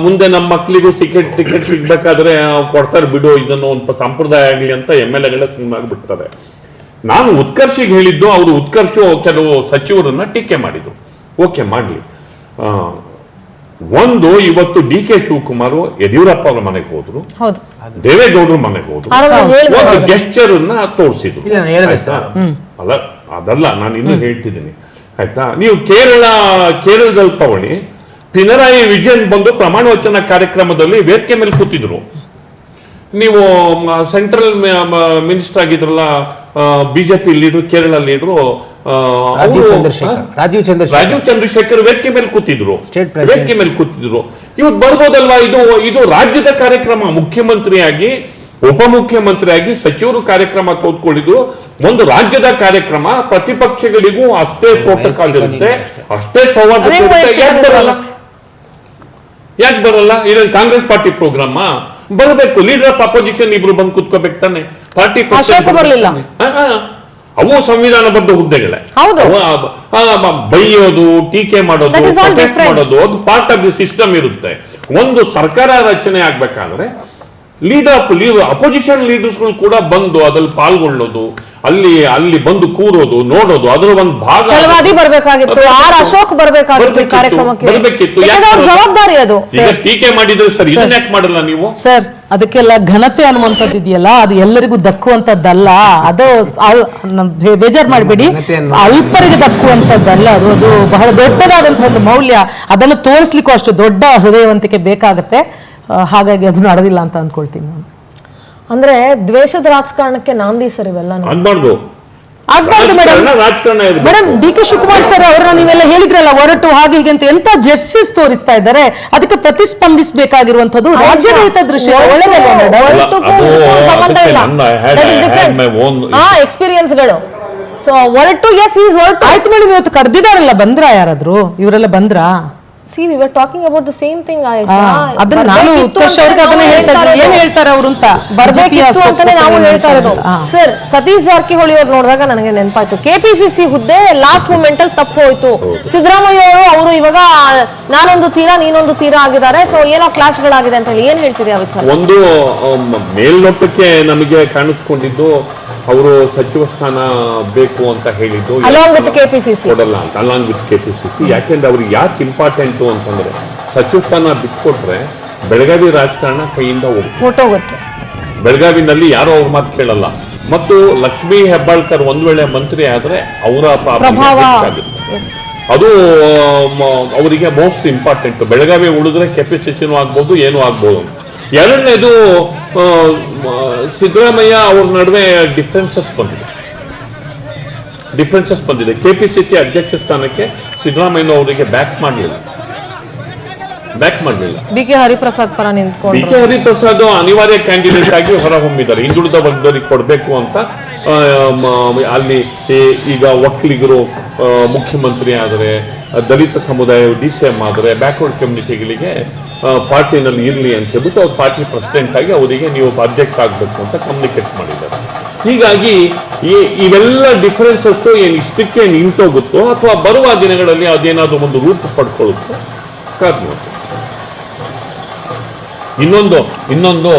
ಮುಂದೆ ನಮ್ಮ ಮಕ್ಕಳಿಗೂ ಟಿಕೆಟ್ ಸಿಗ್ಬೇಕಾದ್ರೆ ಕೊಡ್ತಾರೆ ಬಿಡು, ಇದನ್ನು ಒಂದು ಸಂಪ್ರದಾಯ ಆಗ್ಲಿ ಅಂತ MLAಗಳೇ ಸುಮ್ಮನಾಗ್ಬಿಡ್ತಾರೆ. ನಾನು ಉತ್ಕರ್ಷಿಗೆ ಹೇಳಿದ್ದು, ಅವರು ಉತ್ಕರ್ಷ ಕೆಲವು ಸಚಿವರನ್ನ ಟೀಕೆ ಮಾಡಿದ್ರು. ಓಕೆ, ಮಾಡ್ಲಿ. ಒಂದು, ಇವತ್ತು DK ಶಿವಕುಮಾರ್ ಯಡಿಯೂರಪ್ಪ ಅವರ ಮನೆಗೆ ಹೋದ್ರು, ದೇವೇಗೌಡರ ಮನೆಗೆ ಹೋದ್ರು, ಒಂದು ಗೆಸ್ಚರ್ ಅನ್ನ ತೋರಿಸಿದ್ರು. ಅಲ್ಲ, ಅದಲ್ಲ ನಾನು ಇನ್ನೂ ಹೇಳ್ತಿದ್ದೀನಿ, ಆಯ್ತಾ? ನೀವು ಕೇರಳದಲ್ಲಿ ತಗೊಳ್ಳಿ, ಪಿನರಾಯಿ ವಿಜಯನ್ ಬಂದು ಪ್ರಮಾಣ ವಚನ ಕಾರ್ಯಕ್ರಮದಲ್ಲಿ ವೇದಿಕೆ ಮೇಲೆ ಕೂತಿದ್ರು. ನೀವು ಸೆಂಟ್ರಲ್ ಮಿನಿಸ್ಟರ್ ಆಗಿದ್ರಲ್ಲ, BJP leader, Kerala leader Rajeev Chandrasekhar ವೇದಿಕೆ ಮೇಲೆ ಕೂತಿದ್ರು. ಇವತ್ತು ಬರ್ಬೋದಲ್ವಾ? ಇದು ರಾಜ್ಯದ ಕಾರ್ಯಕ್ರಮ. ಮುಖ್ಯಮಂತ್ರಿಯಾಗಿ, ಉಪಮುಖ್ಯಮಂತ್ರಿಯಾಗಿ ಸಚಿವರು ಕಾರ್ಯಕ್ರಮ ತೋದ್ಕೊಂಡಿದ್ದು ಒಂದು ರಾಜ್ಯದ ಕಾರ್ಯಕ್ರಮ. ಪ್ರತಿಪಕ್ಷಗಳಿಗೂ ಅಷ್ಟೇ ಪ್ರೋಟೋಕಾಲ್ ಇರುತ್ತೆ, ಅಷ್ಟೇ ಸೌಹಾರ್ದ ಇರುತ್ತೆ. ಯಾಕೆ ಬರಲ್ಲ? ಇದೇನು ಕಾಂಗ್ರೆಸ್ ಪಾರ್ಟಿ ಪ್ರೋಗ್ರಾಮ? ಬರಬೇಕು. ಲೀಡರ್ ಆಫ್ ಅಪೋಸಿಷನ್ ಇಬ್ರು ಬಂದು ಕುತ್ಕೋಬೇಕು ತಾನೆ. ಪಾರ್ಟಿ ಅವು ಸಂವಿಧಾನಬದ್ಧ ಹುದ್ದೆಗಳೇ. ಬೈಯೋದು, ಟೀಕೆ ಮಾಡೋದು, ಪ್ರೊಟೆಸ್ಟ್ ಮಾಡೋದು ಅದು ಪಾರ್ಟ್ ಆಫ್ ದಿ ಸಿಸ್ಟಮ್ ಇರುತ್ತೆ. ಒಂದು ಸರ್ಕಾರ ರಚನೆ ಆಗ್ಬೇಕಾದ್ರೆ ಅಪೋಸಿಷನ್ ಲೀಡರ್ಸ್ಗಳು ಕೂಡ ಬಂದು ಅದ್ರಲ್ಲಿ ಪಾಲ್ಗೊಳ್ಳೋದು, ಅಲ್ಲಿ ಬಂದು ಕೂರೋದು, ನೋಡೋದು, ಅದರ ಒಂದು ಭಾಗ ಬರ್ಬೇಕಾಗಿತ್ತು. ಅಶೋಕ್ ಬರ್ಬೇಕಿತ್ತು. ಜವಾಬ್ದಾರಿ ಅದು. ಈಗ ಟೀಕೆ ಮಾಡಿದ್ರೆ ಸರ್, ಇದನ್ನ ಯಾಕೆ ಮಾಡಲ್ಲ ನೀವು ಸರ್? ಅದಕ್ಕೆಲ್ಲ ಘನತೆ ಅನ್ನುವಂಥದ್ದು ಇದೆಯಲ್ಲ, ಅದು ಎಲ್ಲರಿಗೂ ದಕ್ಕುವಂತದ್ದಲ್ಲ. ಅದು ಬೇಜಾರ್ ಮಾಡಬೇಡಿ, ಅಲ್ಪರಿಗೆ ದಕ್ಕುವಂತದ್ದಲ್ಲ. ಅದು ಬಹಳ ದೊಡ್ಡದಾದಂತಹ ಒಂದು ಮೌಲ್ಯ. ಅದನ್ನು ತೋರಿಸ್ಲಿಕ್ಕೂ ಅಷ್ಟು ದೊಡ್ಡ ಹೃದಯವಂತಿಕೆ ಬೇಕಾಗತ್ತೆ. ಹಾಗಾಗಿ ಅದು ನಡೆದಿಲ್ಲ ಅಂತ ಅಂದ್ಕೊಳ್ತೀನಿ ನಾನು. ಅಂದ್ರೆ ದ್ವೇಷದ ರಾಜಕಾರಣಕ್ಕೆ ನಾಂದಿ ಸರ್ ಇವೆಲ್ಲ. ಆಗ್ಬಾರ್ದು ಮೇಡಮ್. DK ಶಿವಕುಮಾರ್ ಸರ್ ಅವ್ರನ್ನ ನೀವೆಲ್ಲ ಹೇಳಿದ್ರಲ್ಲ, ಹೊರಟು ಹಾಗೆ ಹೀಗೆ ಅಂತ ಎಂತ ಜಸ್ಟಿಸ್ ತೋರಿಸ್ತಾ ಇದ್ದಾರೆ. ಅದಕ್ಕೆ ಪ್ರತಿಸ್ಪಂದಿಸಬೇಕಾಗಿರುವಂತದ್ದು ರಾಜ್ಯದ ಹಿತದೃಷ್ಟಿ. ಸಂಬಂಧ ಇಲ್ಲ, ಎಕ್ಸ್ಪೀರಿಯನ್ಸ್ಗಳು. ಸೊ ಹೊರಟು, ಎಸ್ ಈಸ್ ಹೊರಟು. ಆಯ್ತು ಮೇಡಮ್, ಇವತ್ತು ಕರೆದಿದ್ದಾರಲ್ಲ, ಬಂದ್ರಾ ಯಾರಾದ್ರೂ? ಇವರೆಲ್ಲ ಬಂದ್ರಾ? See, we were talking about the same thing, Ayesha. ಅದನ್ನ ನಾನು ಉತ್ಕರ್ಷ್ ಅವರಿಗೆ ಅದನ್ನ ಹೇಳ್ತಾ ಇದ್ದೀನಿ. ಏನ್ ಹೇಳ್ತಾರೆ ಅವರು ಅಂತ ಬರ್ಬೇಕಿತ್ತು ಅಂತಾನೆ ನಾವು ಹೇಳ್ತಾ ಇರೋದು. ಸರ್, ಸತೀಶ್ ಜಾರಕಿಹೊಳಿ ಅವ್ರು ನೋಡಿದಾಗ ನನಗೆ ನೆನಪಾಯ್ತು, KPCC ಹುದ್ದೆ ಲಾಸ್ಟ್ ಮೂಮೆಂಟ್ ಅಲ್ಲಿ ತಪ್ಪು ಹೋಯ್ತು. ಸಿದ್ದರಾಮಯ್ಯ ಅವರು ಇವಾಗ ನಾನೊಂದು ತೀರಾ ನೀನೊಂದು ತೀರಾ ಆಗಿದ್ದಾರೆ. ಸೊ ಏನೋ ಕ್ಲಾಶ್ ಗಳಾಗಿದೆ ಅಂತ ಹೇಳಿ ಏನ್ ಹೇಳ್ತೀರಿ ಆ ವಿಚಾರ? ಒಂದು ಮೇಲ್ನೋಟಕ್ಕೆ ನಮಗೆ ಕಾಣಿಸ್ಕೊಂಡಿದ್ದು, ಅವರು ಸಚಿವ ಸ್ಥಾನ ಬೇಕು ಅಂತ ಹೇಳಿದ್ದು ಅಲಾಂಗ್ ವಿತ್ KPCC ಕೊಡಲ್ಲ ಅಂತ. ಅಲಾಂಗ್ ವಿತ್ KPCC ಯಾಕೆಂದ್ರೆ ಅವ್ರಿಗೆ ಯಾಕೆ ಇಂಪಾರ್ಟೆಂಟು ಅಂತಂದ್ರೆ, ಸಚಿವ ಸ್ಥಾನ ಬಿಟ್ಕೊಟ್ರೆ ಬೆಳಗಾವಿ ರಾಜಕಾರಣ ಕೈಯಿಂದ ಹೊರಟೋಗುತ್ತೆ. ಬೆಳಗಾವಿನಲ್ಲಿ ಯಾರೋ ಅವ್ರ ಮಾತು ಕೇಳಲ್ಲ. ಮತ್ತು ಲಕ್ಷ್ಮೀ ಹೆಬ್ಬಾಳ್ಕರ್ ಒಂದ್ ವೇಳೆ ಮಂತ್ರಿ ಆದ್ರೆ ಅವರ ಪ್ರಭಾವ ಅದು ಅವರಿಗೆ ಮೋಸ್ಟ್ ಇಂಪಾರ್ಟೆಂಟ್. ಬೆಳಗಾವಿ ಉಳಿದ್ರೆ KPCCನೂ ಆಗ್ಬೋದು, ಏನೂ ಆಗ್ಬೋದು. ಎರಡನೇದು, ಸಿದ್ದರಾಮಯ್ಯ ಅವ್ರ ನಡುವೆ ಡಿಫ್ರೆನ್ಸಸ್ ಬಂದಿದೆ. KPCC ಅಧ್ಯಕ್ಷ ಸ್ಥಾನಕ್ಕೆ ಸಿದ್ದರಾಮಯ್ಯ ಅವರಿಗೆ ಬ್ಯಾಕ್ ಮಾಡಲಿಲ್ಲ. ಬ್ಯಾಕ್ ಮಾಡಲಿಲ್ಲ. BK ಹರಿಪ್ರಸಾದ್ ಪರ ನಿಂತ್ಕೊಂಡು BK ಹರಿಪ್ರಸಾದ್ ಅನಿವಾರ್ಯ ಕ್ಯಾಂಡಿಡೇಟ್ ಆಗಿ ಹೊರಹೊಮ್ಮಿದ್ದಾರೆ. ಹಿಂದುಳಿದ ವರ್ಗದವರಿಗೆ ಕೊಡಬೇಕು ಅಂತ. ಅಲ್ಲಿ ಈಗ ಒಕ್ಕಲಿಗರು ಮುಖ್ಯಮಂತ್ರಿ ಆದರೆ, ದಲಿತ ಸಮುದಾಯ DCM ಆದರೆ, ಬ್ಯಾಕ್ವರ್ಡ್ ಕಮ್ಯುನಿಟಿಗಳಿಗೆ ಪಾರ್ಟಿನಲ್ಲಿ ಇರಲಿ ಅಂತ ಹೇಳ್ಬಿಟ್ಟು ಅವ್ರ ಪಾರ್ಟಿ ಪ್ರೆಸಿಡೆಂಟ್ ಆಗಿ ಅವರಿಗೆ ನೀವು ಅಧ್ಯಕ್ಷ ಆಗಬೇಕು ಅಂತ ಕಮ್ಯುನಿಕೇಟ್ ಮಾಡಿದ್ದಾರೆ. ಹೀಗಾಗಿ ಇವೆಲ್ಲ ಡಿಫರೆನ್ಸಸ್ ಏನು ಇಷ್ಟಕ್ಕೆ ನಿಂತೋಗುತ್ತೋ ಅಥವಾ ಬರುವ ದಿನಗಳಲ್ಲಿ ಅದೇನಾದರೂ ಒಂದು ರೂಪ ಪಡ್ಕೊಳ್ಳುತ್ತೋ ಕಾದು. ಇನ್ನೊಂದು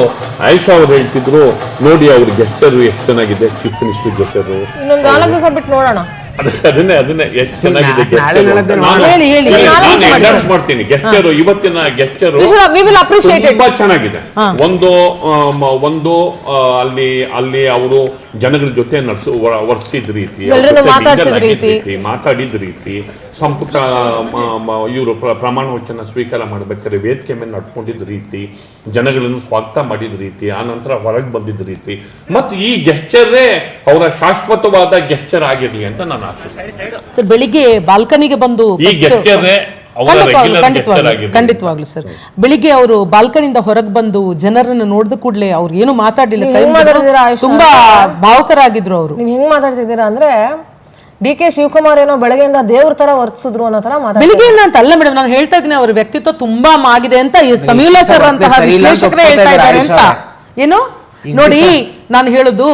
ಆಯಿಷಾ ಅವ್ರು ಹೇಳ್ತಿದ್ರು, ನೋಡಿ ಅವ್ರ ಗೆಸ್ಟರು ಎಷ್ಟು ಚೆನ್ನಾಗಿದೆ, ಚೀಫ್ ಮಿನಿಸ್ಟರ್ ಗೆಸ್ಟರು. ಇನ್ನೊಂದು 4 ದಿವಸ ಬಿಟ್ಟು ನೋಡೋಣ. ಅದನ್ನೇ ಎಷ್ಟು ಚೆನ್ನಾಗಿದೆ ಮಾಡ್ತೀನಿ. ಗೆಸ್ಟರು ಇವತ್ತಿನ ಗೆಸ್ಟರು ತುಂಬಾ ಚೆನ್ನಾಗಿದೆ. ಒಂದು ಅಲ್ಲಿ ಅವರು ಜನಗಳ ಜೊತೆ ವರ್ತಿಸಿದ ರೀತಿ, ಮಾತಾಡಿದ ರೀತಿ, ಸಂಪುಟ ಇವರು ಪ್ರಮಾಣ ವಚನ ಸ್ವೀಕಾರ ಮಾಡಬೇಕಾದ್ರೆ ವೇದಿಕೆ ಮೇಲೆ ನಡ್ಕೊಂಡಿದ್ದ ರೀತಿ, ಜನಗಳನ್ನು ಸ್ವಾಗತ ಮಾಡಿದ ರೀತಿ, ಆ ನಂತರ ಹೊರಗೆ ಬಂದಿದ್ದ ರೀತಿ, ಮತ್ತು ಈ ಗೆಸ್ಚರೇ ಅವರ ಶಾಶ್ವತವಾದ ಗೆಸ್ಚರ್ ಆಗಿರ್ಲಿ ಅಂತ ನಾನು ಆಶಿಸ್ತೇನೆ. ಸರ್, ಬೆಳಿಗ್ಗೆ ಬಾಲ್ಕನಿಗೆ ಬಂದು ಖಂಡಿತವಾಗ್ಲು ಸರ್, ಬೆಳಿಗ್ಗೆ ಅವರು ಬಾಲ್ಕನಿಂದ ಹೊರಗೆ ಬಂದು ಜನರನ್ನು ನೋಡಿದ ಕೂಡಲೇ ಅವ್ರು ಏನು ಮಾತಾಡಲಿಲ್ಲ, ತುಂಬಾ ಭಾವುಕರಾಗಿದ್ರು ಅವರು. ನೀವ್ ಹೆಂಗ್ ಮಾತಾಡ್ತಿದ್ದೀರಾ ಅಂದ್ರೆ DK ಶಿವಕುಮಾರ್ ಏನೋ ಬೆಳಗ್ಗೆಯಿಂದ ದೇವ್ರ ತರ ವರ್ತಿಸಿದ್ರು ಅನ್ನೋ ತರ ಬೆಳಿಗ್ಗೆ ಅಂತ ಅಲ್ಲ ಮೇಡಮ್, ನಾನು ಹೇಳ್ತಾ ಇದ್ದೀನಿ ಅವ್ರ ವ್ಯಕ್ತಿತ್ವ ತುಂಬಾ ಆಗಿದೆ ಅಂತ ಸಮೀಲಾ ಸರ್ ಅಂತಹ ವಿಶ್ಲೇಷಕರೇ ಹೇಳ್ತಾ ಇದ್ದಾರೆ ಅಂತ. ಏನು ನೋಡಿ, ನಾನು ಹೇಳುದು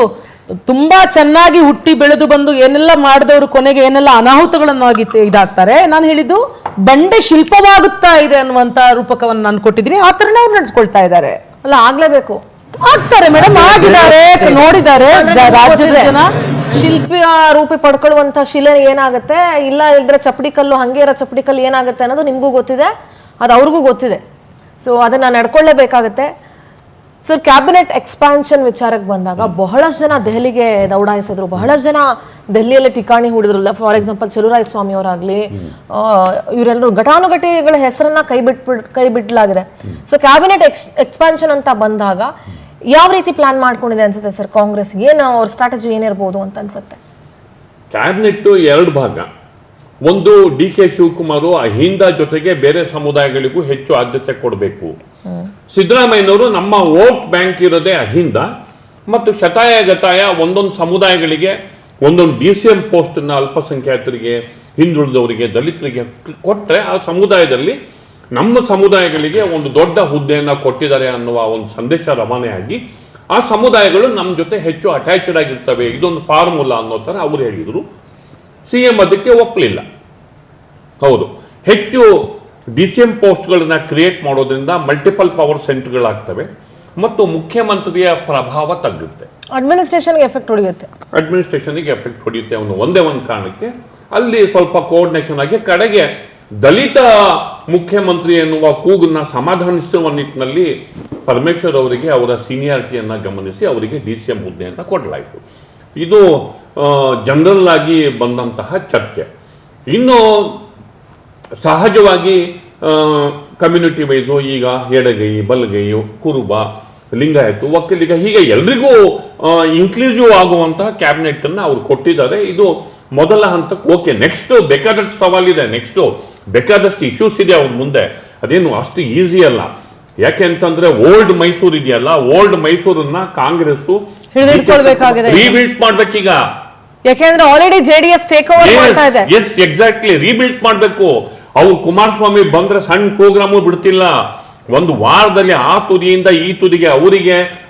ತುಂಬಾ ಚೆನ್ನಾಗಿ ಹುಟ್ಟಿ ಬೆಳೆದು ಬಂದು ಏನೆಲ್ಲ ಮಾಡಿದವರು ಕೊನೆಗೆ ಏನೆಲ್ಲ ಅನಾಹುತಗಳನ್ನಾಗಿ ಇದಾಗ್ತಾರೆ. ನಾನು ಹೇಳಿದ್ದು ಬಂಡೆ ಶಿಲ್ಪವಾಗುತ್ತಾ ಇದೆ ಅನ್ನುವಂತ ರೂಪಕವನ್ನು ನಾನು ಕೊಟ್ಟಿದ್ದೀನಿ. ಆ ತರನೇ ಅವ್ರು ನಡೆಸ್ಕೊಳ್ತಾ ಇದ್ದಾರೆ. ಅಲ್ಲ, ಆಗ್ಲೇಬೇಕು, ಆಗ್ತಾರೆ ಮೇಡಮ್, ಆಗಿದ್ದಾರೆ, ನೋಡಿದ್ದಾರೆ ರಾಜ್ಯದ ಜನ. ಶಿಲ್ಪಿ ರೂಪಿ ಪಡ್ಕೊಳ್ಳುವಂತ ಶಿಲೆ ಏನಾಗುತ್ತೆ, ಇಲ್ಲ ಇಲ್ದ್ರೆ ಚಪ್ಪಡಿ ಕಲ್ಲು, ಹಂಗೆ ಇರೋ ಚಪ್ಪಡಿ ಕಲ್ಲು ಏನಾಗುತ್ತೆ ಅನ್ನೋದು ನಿಮ್ಗೂ ಗೊತ್ತಿದೆ, ಅದು ಅವ್ರಿಗೂ ಗೊತ್ತಿದೆ. ಸೊ ಅದನ್ನ ನಡ್ಕೊಳ್ಳೇಬೇಕಾಗತ್ತೆ. ಸರ್, ಕ್ಯಾಬಿನೆಟ್ ಎಕ್ಸ್ಪಾನ್ಷನ್ ವಿಚಾರಕ್ಕೆ ಬಂದಾಗ ಬಹಳಷ್ಟು ಜನ ದೆಹಲಿಗೆ ದೌಡಾಯಿಸಿದ್ರು, ಬಹಳಷ್ಟು ಜನ ದೆಹಲಿಯಲ್ಲಿ ಠಿಕಾಣಿ ಹೂಡಿದ್ರಲ್ಲ. ಫಾರ್ ಎಕ್ಸಾಂಪಲ್ ಚಲುರಾಯ ಸ್ವಾಮಿ ಅವರಾಗ್ಲಿ, ಇವರೆಲ್ಲರೂ ಘಟಾನುಘಟಿಗಳ ಹೆಸರನ್ನ ಕೈ ಬಿಡಲಾಗಿದೆ. ಸೊ ಕ್ಯಾಬಿನೆಟ್ ಎಕ್ಸ್ಪಾನ್ಷನ್ ಅಂತ ಬಂದಾಗ ಯಾವ ರೀತಿ ಪ್ಲಾನ್ ಮಾಡ್ಕೊಂಡಿದೆ ಅನ್ಸುತ್ತೆ ಸರ್ ಕಾಂಗ್ರೆಸ್? ಏನು ಅವ್ರ ಸ್ಟ್ರಾಟಜಿ ಏನಿರ್ಬೋದು ಅಂತ ಅನ್ಸುತ್ತೆ? ಕ್ಯಾಬಿನೆಟ್ 2 ಭಾಗ. ಒಂದು, DK ಶಿವಕುಮಾರ್ ಅಹಿಂದ ಜೊತೆಗೆ ಬೇರೆ ಸಮುದಾಯಗಳಿಗೂ ಹೆಚ್ಚು ಆದ್ಯತೆ ಕೊಡಬೇಕು. ಸಿದ್ದರಾಮಯ್ಯನವರು ನಮ್ಮ ವೋಟ್ ಬ್ಯಾಂಕ್ ಇರೋದೇ ಅಹಿಂದ ಮತ್ತು ಶತಾಯ ಗತಾಯ ಒಂದೊಂದು ಸಮುದಾಯಗಳಿಗೆ ಒಂದೊಂದು DCM ಪೋಸ್ಟನ್ನು ಅಲ್ಪಸಂಖ್ಯಾತರಿಗೆ, ಹಿಂದುಳಿದವರಿಗೆ, ದಲಿತರಿಗೆ ಕೊಟ್ಟರೆ ಆ ಸಮುದಾಯದಲ್ಲಿ ನಮ್ಮ ಸಮುದಾಯಗಳಿಗೆ ಒಂದು ದೊಡ್ಡ ಹುದ್ದೆಯನ್ನು ಕೊಟ್ಟಿದ್ದಾರೆ ಅನ್ನುವ ಒಂದು ಸಂದೇಶ ರವಾನೆಯಾಗಿ ಆ ಸಮುದಾಯಗಳು ನಮ್ಮ ಜೊತೆ ಹೆಚ್ಚು ಅಟ್ಯಾಚ್ಡ್ ಆಗಿರ್ತವೆ, ಇದೊಂದು ಫಾರ್ಮುಲಾ ಅನ್ನೋ ಥರ ಅವರು ಹೇಳಿದರು. CM ಅದಕ್ಕೆ ಒಪ್ಪಲಿಲ್ಲ. ಹೌದು, ಹೆಚ್ಚು DCM ಪೋಸ್ಟ್ಗಳನ್ನ ಕ್ರಿಯೇಟ್ ಮಾಡೋದ್ರಿಂದ ಮಲ್ಟಿಪಲ್ ಪವರ್ ಸೆಂಟರ್ಗಳಾಗ್ತವೆ ಮತ್ತು ಮುಖ್ಯಮಂತ್ರಿಯ ಪ್ರಭಾವ ತಗ್ಗುತ್ತೆ, ಅಡ್ಮಿನಿಸ್ಟ್ರೇಷನ್ಗೆ ಎಫೆಕ್ಟ್ ಹೊಡೆಯುತ್ತೆ. ಅಡ್ಮಿನಿಸ್ಟ್ರೇಷನ್ಗೆ ಎಫೆಕ್ಟ್ ಹೊಡೆಯುತ್ತೆ ಅನ್ನೋ ಒಂದೇ ಒಂದು ಕಾರಣಕ್ಕೆ ಅಲ್ಲಿ ಸ್ವಲ್ಪ ಕೋಆರ್ಡಿನೇಷನ್ ಆಗಿ ಕಡೆಗೆ ದಲಿತ ಮುಖ್ಯಮಂತ್ರಿ ಎನ್ನುವ ಕೂಗನ್ನ ಸಮಾಧಾನಿಸುವ ನಿಟ್ಟಿನಲ್ಲಿ ಪರಮೇಶ್ವರ್ ಅವರಿಗೆ ಅವರ ಸೀನಿಯಾರಿಟಿಯನ್ನು ಗಮನಿಸಿ ಅವರಿಗೆ DCM ಹುದ್ದೆಯನ್ನು ಕೊಡಲಾಯಿತು. ಇದು ಜನರಲ್ ಆಗಿ ಬಂದಂತಹ ಚರ್ಚೆ. ಇನ್ನು ಸಹಜವಾಗಿ ಕಮ್ಯುನಿಟಿ ವೈಸು ಈಗ ಎಡಗೈ, ಬಲಗೈ, ಕುರುಬ, ಲಿಂಗಾಯತ, ಒಕ್ಕಲಿಗ, ಹೀಗೆ ಎಲ್ರಿಗೂ ಇನ್ಕ್ಲೂಸಿವ್ ಆಗುವಂತಹ ಕ್ಯಾಬಿನೆಟ್ ಅನ್ನು ಅವ್ರು ಕೊಟ್ಟಿದ್ದಾರೆ. ಇದು ಮೊದಲ ಹಂತಕ್ಕೆ ಓಕೆ. ನೆಕ್ಸ್ಟ್ ಬೇಕಾದಷ್ಟು ಸವಾಲಿದೆ, ನೆಕ್ಸ್ಟ್ ಬೇಕಾದಷ್ಟು ಇಶ್ಯೂಸ್ ಇದೆ ಅವ್ರ ಮುಂದೆ. ಅದೇನು ಅಷ್ಟು ಈಸಿ ಅಲ್ಲ. ಯಾಕೆ ಅಂತಂದ್ರೆ ಓಲ್ಡ್ ಮೈಸೂರು ಇದೆಯಲ್ಲ, ಓಲ್ಡ್ ಮೈಸೂರನ್ನ ಕಾಂಗ್ರೆಸ್ ರೀಬಿಲ್ಡ್ ಮಾಡ್ಬೇಕೀಗ. ಯಾಕೆಂದ್ರೆ ಆಲ್ರೆಡಿ JDS ಟೇಕ್ ಓವರ್ ಮಾಡ್ತಾ ಇದೆ. ಎಸ್, ಎಕ್ಸಾಕ್ಟ್ಲಿ, ರೀಬಿಲ್ಡ್ ಮಾಡ್ಬೇಕು. ಅವ್ರು ಕುಮಾರಸ್ವಾಮಿ ಬಂದ್ರೆ ಸಣ್ಣ ಪ್ರೋಗ್ರಾಮು ಬಿಡ್ತಿಲ್ಲ. ಒಂದು ವಾರದಲ್ಲಿ ಆ ತುದಿಯಿಂದ ಈ ತುದಿಗೆ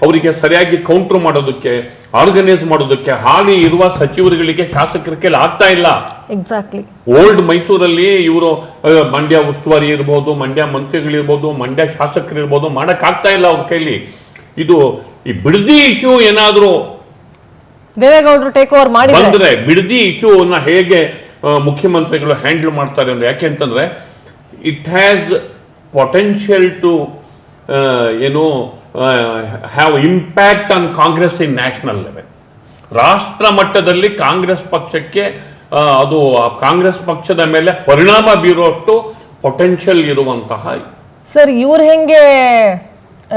ಅವರಿಗೆ ಸರಿಯಾಗಿ ಕೌಂಟರ್ ಮಾಡೋದಕ್ಕೆ, ಆರ್ಗನೈಸ್ ಮಾಡೋದಕ್ಕೆ ಹಾಲಿ ಇರುವ ಸಚಿವರುಗಳಿಗೆ, ಶಾಸಕರ ಕೈಲಿ ಆಗ್ತಾ ಇಲ್ಲ. ಎಕ್ಸಾಕ್ಟ್ಲಿ. ಓಲ್ಡ್ ಮೈಸೂರಲ್ಲಿ ಇವರು ಮಂಡ್ಯ ಉಸ್ತುವಾರಿ ಇರ್ಬೋದು, ಮಂಡ್ಯ ಮಂತ್ರಿಗಳಿರ್ಬೋದು, ಮಂಡ್ಯ ಶಾಸಕರಿರ್ಬೋದು, ಮಾಡಕ್ ಆಗ್ತಾ ಇಲ್ಲ ಅವ್ರ ಕೈಲಿ. ಇದು ಈ ಬಿಡದಿ ಇಶ್ಯೂ ಏನಾದ್ರು ದೇವೇಗೌಡರು ಟೇಕ್ ಓವರ್ ಮಾಡಿದ್ರೆ ಬಿಡದಿ ಇಶ್ಯೂನ ಹೇಗೆ ಮುಖ್ಯಮಂತ್ರಿಗಳು ಹ್ಯಾಂಡಲ್ ಮಾಡ್ತಾರೆ ಅಂದ್ರೆ, ಯಾಕೆ ಅಂತಂದ್ರೆ it has potential to have impact on Congress in national level. ರಾಷ್ಟ್ರ ಮಟ್ಟದಲ್ಲಿ ಕಾಂಗ್ರೆಸ್ ಪಕ್ಷಕ್ಕೆ ಅದು ಕಾಂಗ್ರೆಸ್ ಪಕ್ಷದ ಮೇಲೆ ಪರಿಣಾಮ ಬೀರುವಷ್ಟು ಪೊಟೆನ್ಷಿಯಲ್ ಇರುವಂತಹ. ಸರ್, ಇವ್ರು ಹೆಂಗೆ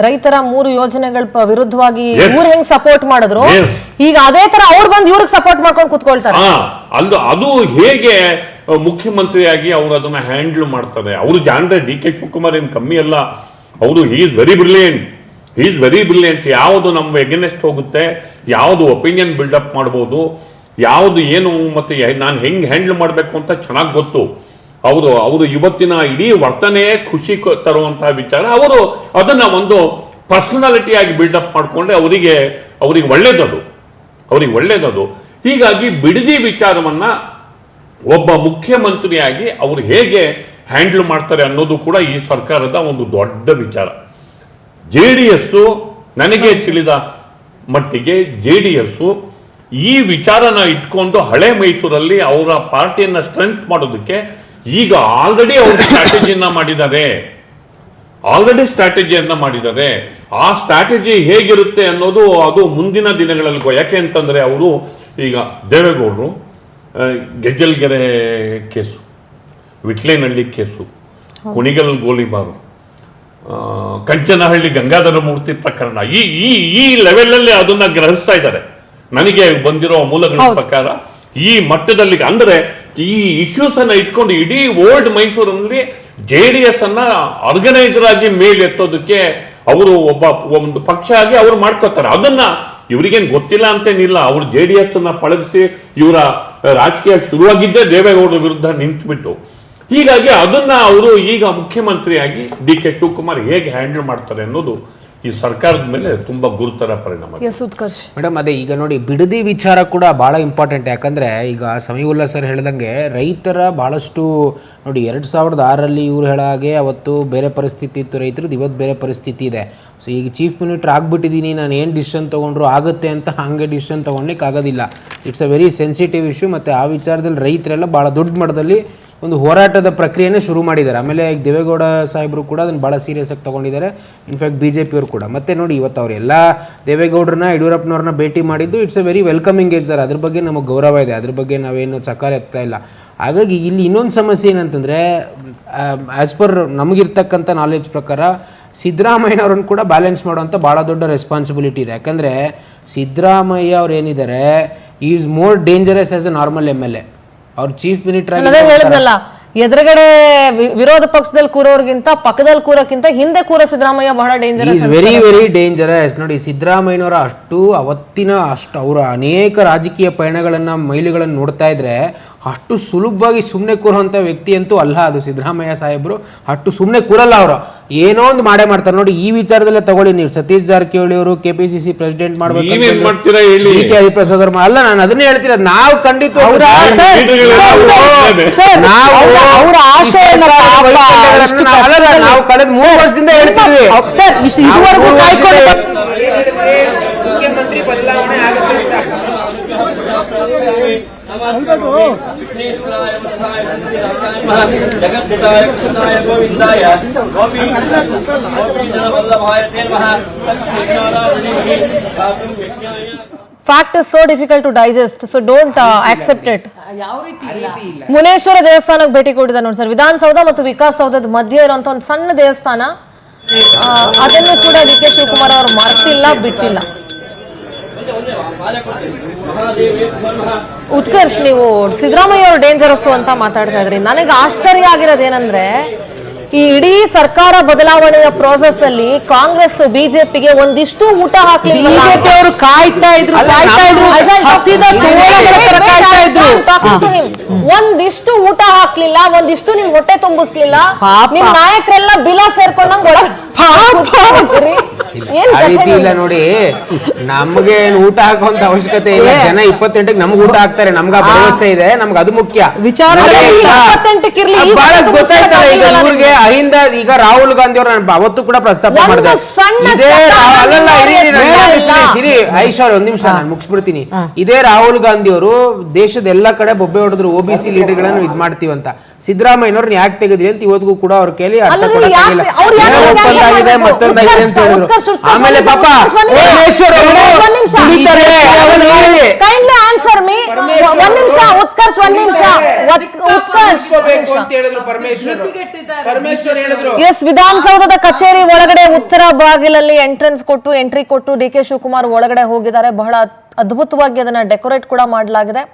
ರೈತರ 3 ಯೋಜನೆಗಳ ವಿರುದ್ಧವಾಗಿ ಇವ್ರು ಹೆಂಗ್ ಸಪೋರ್ಟ್ ಮಾಡಿದ್ರು, ಈಗ ಅದೇ ತರ ಅವ್ರು ಬಂದು ಇವ್ರಿಗೆ ಸಪೋರ್ಟ್ ಮಾಡ್ಕೊಂಡು ಕುತ್ಕೊಳ್ತಾರೆ. ಅದು ಹೇಗೆ ಮುಖ್ಯಮಂತ್ರಿಯಾಗಿ ಅವರು ಅದನ್ನ ಹ್ಯಾಂಡಲ್ ಮಾಡ್ತಾರೆ. ಅವರು ಜಾಣರೆ, ಡಿ ಕೆ ಶಿವಕುಮಾರ್ ಏನು ಕಮ್ಮಿ ಅಲ್ಲ. ಅವರು ಹಿ ಈಸ್ ವೆರಿ ಬ್ರಿಲಿಯಂಟ್. ಯಾವುದು ನಮ್ಮ ಎಗೇನೆಸ್ಟ್ ಹೋಗುತ್ತೆ, ಯಾವುದು ಒಪಿನಿಯನ್ ಬಿಲ್ಡಪ್ ಮಾಡ್ಬೋದು, ಯಾವುದು ಏನು ಮತ್ತೆ ನಾನು ಹೆಂಗೆ ಹ್ಯಾಂಡಲ್ ಮಾಡಬೇಕು ಅಂತ ಚೆನ್ನಾಗಿ ಗೊತ್ತು. ಅವರು ಇವತ್ತಿನ ಇಡೀ ವರ್ತನೆ ಖುಷಿ ತರುವಂತಹ ವಿಚಾರ. ಅವರು ಅದನ್ನ ಒಂದು ಪರ್ಸನಾಲಿಟಿಯಾಗಿ ಬಿಲ್ಡಪ್ ಮಾಡಿಕೊಂಡ್ರೆ ಅವರಿಗೆ ಒಳ್ಳೇದದು. ಹೀಗಾಗಿ ಬಿಡದಿ ವಿಚಾರವನ್ನ ಒಬ್ಬ ಮುಖ್ಯಮಂತ್ರಿಯಾಗಿ ಅವರು ಹೇಗೆ ಹ್ಯಾಂಡಲ್ ಮಾಡ್ತಾರೆ ಅನ್ನೋದು ಕೂಡ ಈ ಸರ್ಕಾರದ ಒಂದು ದೊಡ್ಡ ವಿಚಾರ. JDS ನನಗೆ ತಿಳಿದ ಮಟ್ಟಿಗೆ JDS ಈ ವಿಚಾರನ ಇಟ್ಕೊಂಡು ಹಳೆ ಮೈಸೂರಲ್ಲಿ ಅವರ ಪಾರ್ಟಿಯನ್ನ ಸ್ಟ್ರೆಂತ್ ಮಾಡೋದಕ್ಕೆ ಈಗ ಆಲ್ರೆಡಿ ಅವರು ಸ್ಟ್ರಾಟಜಿಯನ್ನ ಮಾಡಿದ್ದಾರೆ. ಆ ಸ್ಟ್ರಾಟಜಿ ಹೇಗಿರುತ್ತೆ ಅನ್ನೋದು ಅದು ಮುಂದಿನ ದಿನಗಳಲ್ಲಿ ಯಾಕೆ ಅಂತಂದ್ರೆ ಅವರು ಈಗ ದೇವೇಗೌಡರು ಗೆಜ್ಜಲ್ಗೆರೆ ಕೇಸು, ವಿಟ್ಲೇನಹಳ್ಳಿ ಕೇಸು, ಕುಣಿಗಲ್ ಗೋಲಿಬಾರು, ಕಂಚನಹಳ್ಳಿ ಗಂಗಾಧರ ಮೂರ್ತಿ ಪ್ರಕರಣ, ಈ ಲೆವೆಲ್ ಅದನ್ನ ಗ್ರಹಿಸ್ತಾ ಇದ್ದಾರೆ. ನನಗೆ ಬಂದಿರೋ ಮೂಲಗಳ ಪ್ರಕಾರ ಈ ಮಟ್ಟದಲ್ಲಿ ಅಂದ್ರೆ ಈ ಇಶ್ಯೂಸ್ ಅನ್ನ ಇಟ್ಕೊಂಡು ಇಡೀ ಓಲ್ಡ್ ಮೈಸೂರಿನಲ್ಲಿ JDS ಅನ್ನ ಆರ್ಗನೈಸರ್ ಆಗಿ ಮೇಲೆತ್ತೋದಕ್ಕೆ ಅವರು ಒಂದು ಪಕ್ಷ ಆಗಿ ಅವರು ಮಾಡ್ಕೋತಾರೆ. ಅದನ್ನ ಇವರಿಗೇನು ಗೊತ್ತಿಲ್ಲ ಅಂತೇನಿಲ್ಲ. ಅವರು JDS ಅನ್ನ ಪಳಗಿಸಿ ಇವರ ರಾಜಕೀಯ ಶುರುವಾಗಿದ್ದೇ ದೇವೇಗೌಡರ ವಿರುದ್ಧ ನಿಂತುಬಿಟ್ಟು. ಹೀಗಾಗಿ ಅದನ್ನ ಅವರು ಈಗ ಮುಖ್ಯಮಂತ್ರಿಯಾಗಿ ಡಿ ಕೆ ಶಿವಕುಮಾರ್ ಹೇಗೆ ಹ್ಯಾಂಡಲ್ ಮಾಡ್ತಾರೆ ಅನ್ನೋದು ಈ ಸರ್ಕಾರದ ಮೇಲೆ ತುಂಬಾ ಗುರುತರ ಪರಿಣಾಮ. ಮೇಡಮ್, ಅದೇ ಈಗ ನೋಡಿ, ಬಿಡದಿ ವಿಚಾರ ಕೂಡ ಭಾಳ ಇಂಪಾರ್ಟೆಂಟ್. ಯಾಕಂದರೆ ಈಗ ಸಮೀವುಲ್ಲಾ ಸರ್ ಹೇಳ್ದಂಗೆ ರೈತರ ಭಾಳಷ್ಟು ನೋಡಿ 2006ರಲ್ಲಿ ಇವ್ರು ಹೇಳೋ ಹಾಗೆ ಅವತ್ತು ಬೇರೆ ಪರಿಸ್ಥಿತಿ ಇತ್ತು ರೈತರದ್ದು, ಇವತ್ತು ಬೇರೆ ಪರಿಸ್ಥಿತಿ ಇದೆ. ಸೊ ಈಗ ಚೀಫ್ ಮಿನಿಸ್ಟರ್ ಆಗಿಬಿಟ್ಟಿದ್ದೀನಿ, ನಾನು ಏನು ಡಿಸಿಷನ್ ತೊಗೊಂಡ್ರು ಆಗುತ್ತೆ ಅಂತ ಹಾಗೆ ಡಿಸಿಷನ್ ತೊಗೊಳ್ಲಿಕ್ಕೆ ಆಗೋದಿಲ್ಲ. It's a very sensitive issue. ಮತ್ತು ಆ ವಿಚಾರದಲ್ಲಿ ರೈತರೆಲ್ಲ ಭಾಳ ದೊಡ್ಡ ಮಟ್ಟದಲ್ಲಿ ಒಂದು ಹೋರಾಟದ ಪ್ರಕ್ರಿಯೆನೇ ಶುರು ಮಾಡಿದ್ದಾರೆ. ಆಮೇಲೆ ದೇವೇಗೌಡ ಸಾಹೇಬರು ಕೂಡ ಅದನ್ನು ಭಾಳ ಸೀರಿಯಸ್ ಆಗಿ ತೊಗೊಂಡಿದ್ದಾರೆ. ಇನ್ಫ್ಯಾಕ್ಟ್ BJP ಅವರು ಕೂಡ. ಮತ್ತು ನೋಡಿ, ಇವತ್ತು ಅವರೆಲ್ಲ ದೇವೇಗೌಡರನ್ನ ಯಡಿಯೂರಪ್ಪನವ್ರನ್ನ ಭೇಟಿ ಮಾಡಿದ್ದು it's a very welcoming gesture. ಅದ್ರ ಬಗ್ಗೆ ನಮಗೆ ಗೌರವ ಇದೆ, ಅದ್ರ ಬಗ್ಗೆ ನಾವೇನು ಚಕಾರ ಎತ್ತಾ ಇಲ್ಲ. ಹಾಗಾಗಿ ಇಲ್ಲಿ ಇನ್ನೊಂದು ಸಮಸ್ಯೆ ಏನಂತಂದರೆ, ಆ್ಯಸ್ ಪರ್ ನಮಗಿರ್ತಕ್ಕಂಥ ನಾಲೆಡ್ಜ್ ಪ್ರಕಾರ ಸಿದ್ದರಾಮಯ್ಯನವ್ರನ್ನ ಕೂಡ ಬ್ಯಾಲೆನ್ಸ್ ಮಾಡುವಂಥ ಭಾಳ ದೊಡ್ಡ ರೆಸ್ಪಾನ್ಸಿಬಿಲಿಟಿ ಇದೆ. ಯಾಕಂದರೆ ಸಿದ್ದರಾಮಯ್ಯ ಅವ್ರು ಏನಿದ್ದಾರೆ, is more dangerous as A normal MLA. ಅವ್ರು ಚೀಫ್ ಮಿನಿಸ್ಟರ್ ಹೇಳಿದ್ನಲ್ಲ, ಎದುರುಗಡೆ ವಿರೋಧ ಪಕ್ಷದಲ್ಲಿ ಕೂರೋರ್ಗಿಂತ ಪಕ್ಕದಲ್ಲಿ ಕೂರೋಕ್ಕಿಂತ ಹಿಂದೆ ಕೂರೋ ಸಿದ್ದರಾಮಯ್ಯ ಬಹಳ ಡೇಂಜರಸ್, ವೆರಿ ಡೇಂಜರಸ್. ನೋಡಿ, ಸಿದ್ದರಾಮಯ್ಯನವರ ಅಷ್ಟು ಅವರ ಅನೇಕ ರಾಜಕೀಯ ಪಯಣಗಳನ್ನ ಮೈಲಿಗಳನ್ನು ನೋಡ್ತಾ ಇದ್ರೆ ಅಷ್ಟು ಸುಲಭವಾಗಿ ಸುಮ್ಮನೆ ಕೂರುವಂಥ ವ್ಯಕ್ತಿ ಅಂತೂ ಅಲ್ಲ ಅದು ಸಿದ್ದರಾಮಯ್ಯ ಸಾಹೇಬರು. ಅಷ್ಟು ಸುಮ್ಮನೆ ಕೂರಲ್ಲ ಅವರು, ಏನೋ ಒಂದು ಮಾಡೇ ಮಾಡ್ತಾರೆ. ನೋಡಿ, ಈ ವಿಚಾರದಲ್ಲೇ ತಗೊಳ್ಳಿ ನೀವು, ಸತೀಶ್ ಜಾರಕಿಹೊಳಿ ಅವರು KPCC ಪ್ರೆಸಿಡೆಂಟ್ ಮಾಡಬೇಕು, ಹರಿಪ್ರಸಾದ್ ಅವರು ಅಲ್ಲ, ನಾನು ಅದನ್ನೇ ಹೇಳ್ತೀರ. ನಾವು ಖಂಡಿತ ನಾವು ಕಳೆದ 3 ವರ್ಷದಿಂದ ಹೇಳ್ತೀವಿ ಮುಖ್ಯಮಂತ್ರಿ ಬದಲಾವಣೆ ಆಗುತ್ತೆ ಅಂತ. Fact is so difficult to digest, so don't accept it. Muneshwara ದೇವಸ್ಥಾನಕ್ಕೆ ಭೇಟಿ ಕೊಟ್ಟಿದ್ದ ನೋಡಿ ಸರ್, ವಿಧಾನಸೌಧ ಮತ್ತು ವಿಕಾಸಸೌಧದ ಮಧ್ಯೆ ಇರುವಂತ ಒಂದು ಸಣ್ಣ ದೇವಸ್ಥಾನ, ಅದನ್ನು ಕೂಡ ಡಿ ಕೆ ಶಿವಕುಮಾರ್ ಅವರು ಮರೆತಿಲ್ಲ, ಬಿಟ್ಟಿಲ್ಲ. ಉತ್ಕರ್ಷ್, ನೀವು ಸಿದ್ದರಾಮಯ್ಯ ಅವರು ಡೇಂಜರಸ್ ಅಂತ ಮಾತಾಡ್ತಾ ಇದ್ರಿ. ನನಗೆ ಆಶ್ಚರ್ಯ ಆಗಿರೋದೇನಂದ್ರೆ, ಈ ಇಡೀ ಸರ್ಕಾರ ಬದಲಾವಣೆಯ ಪ್ರೋಸೆಸ್ ಅಲ್ಲಿ ಕಾಂಗ್ರೆಸ್ ಬಿಜೆಪಿಗೆ ಒಂದಿಷ್ಟು ಊಟ ಹಾಕ್ಲಿಲ್ಲ. ಬಿಜೆಪಿ ಅವರು ಕಾಯ್ತಾ ಇದ್ರು, ಒಂದಿಷ್ಟು ಊಟ ಹಾಕ್ಲಿಲ್ಲ, ಒಂದಿಷ್ಟು ನಿಮ್ ಹೊಟ್ಟೆ ತುಂಬಿಸ್ಲಿಲ್ಲ. ನಿಮ್ ನಾಯಕರೆಲ್ಲ ಬಿಲ ಸೇರ್ಕೊಂಡಂಗ್ ಆ ರೀತಿ ಇಲ್ಲ ನೋಡಿ. ನಮ್ಗೆ ಊಟ ಹಾಕುವಂತ ಅವಶ್ಯಕತೆ ಇಲ್ಲ. ಜನ 28ಕ್ಕೆ ನಮ್ಗೆ ಊಟ ಹಾಕ್ತಾರೆ, ನಮ್ಗೆ ಭರವಸೆ ಇದೆ, ನಮ್ಗೆ ಅದು ಮುಖ್ಯ. ವಿಚಾರ ಬಹಳ ಗೊತ್ತಾಯ್ತಲ್ಲ ಈಗ ಇವ್ರಿಗೆ ಅಹಿಂದ. ಈಗ ರಾಹುಲ್ ಗಾಂಧಿ ಅವರು ನಾನು ಅವತ್ತು ಕೂಡ ಪ್ರಸ್ತಾಪ ಮಾಡಿದೆ. ಇದೇ ಐಶ್ವರ್ಯ, ಒಂದ್ ನಿಮಿಷ ನಾನು ಮುಗಿಸ್ಬಿಡ್ತೀನಿ. ಇದೇ ರಾಹುಲ್ ಗಾಂಧಿ ಅವರು ದೇಶದ ಎಲ್ಲಾ ಕಡೆ ಬೊಬ್ಬೆ ಹೊಡೆದ್ರು, OBC ಲೀಡರ್ಗಳನ್ನು ಇದ್ ಮಾಡ್ತೀವಂತ. ಸಿದ್ದರಾಮಯ್ಯನವ್ರನ್ನ ಯಾಕೆ ತೆಗೆದ್ರಿ ಅಂತ ಇವತ್ತಿಗೂ ಕೂಡ ಅವ್ರ ಕೈಲಿ ಅರ್ಥ ಕೊಡಕ್ಕಾಗಿಲ್ಲ. ಒಪ್ಪಂದಾಗಿದೆ, ಮತ್ತೊಂದಾಗಿದೆ ಅಂತ ಹೇಳಿದ್ರು. ಆಮೇಲೆ ಪಾಪ ಪರಮೇಶ್ವರ್ ಅವರು ವಿಧಾನಸೌಧದ ಕಚೇರಿ ಒಳಗಡೆ ಉತ್ತರ ಬಾಗಿಲಲ್ಲಿ ಎಂಟ್ರಿ ಕೊಟ್ಟು ಡಿ ಕೆ ಶಿವಕುಮಾರ್ ಒಳಗಡೆ ಹೋಗಿದ್ದಾರೆ. ಬಹಳ ಅದ್ಭುತವಾಗಿ ಅದನ್ನ ಡೆಕೋರೇಟ್ ಕೂಡ ಮಾಡಲಾಗಿದೆ.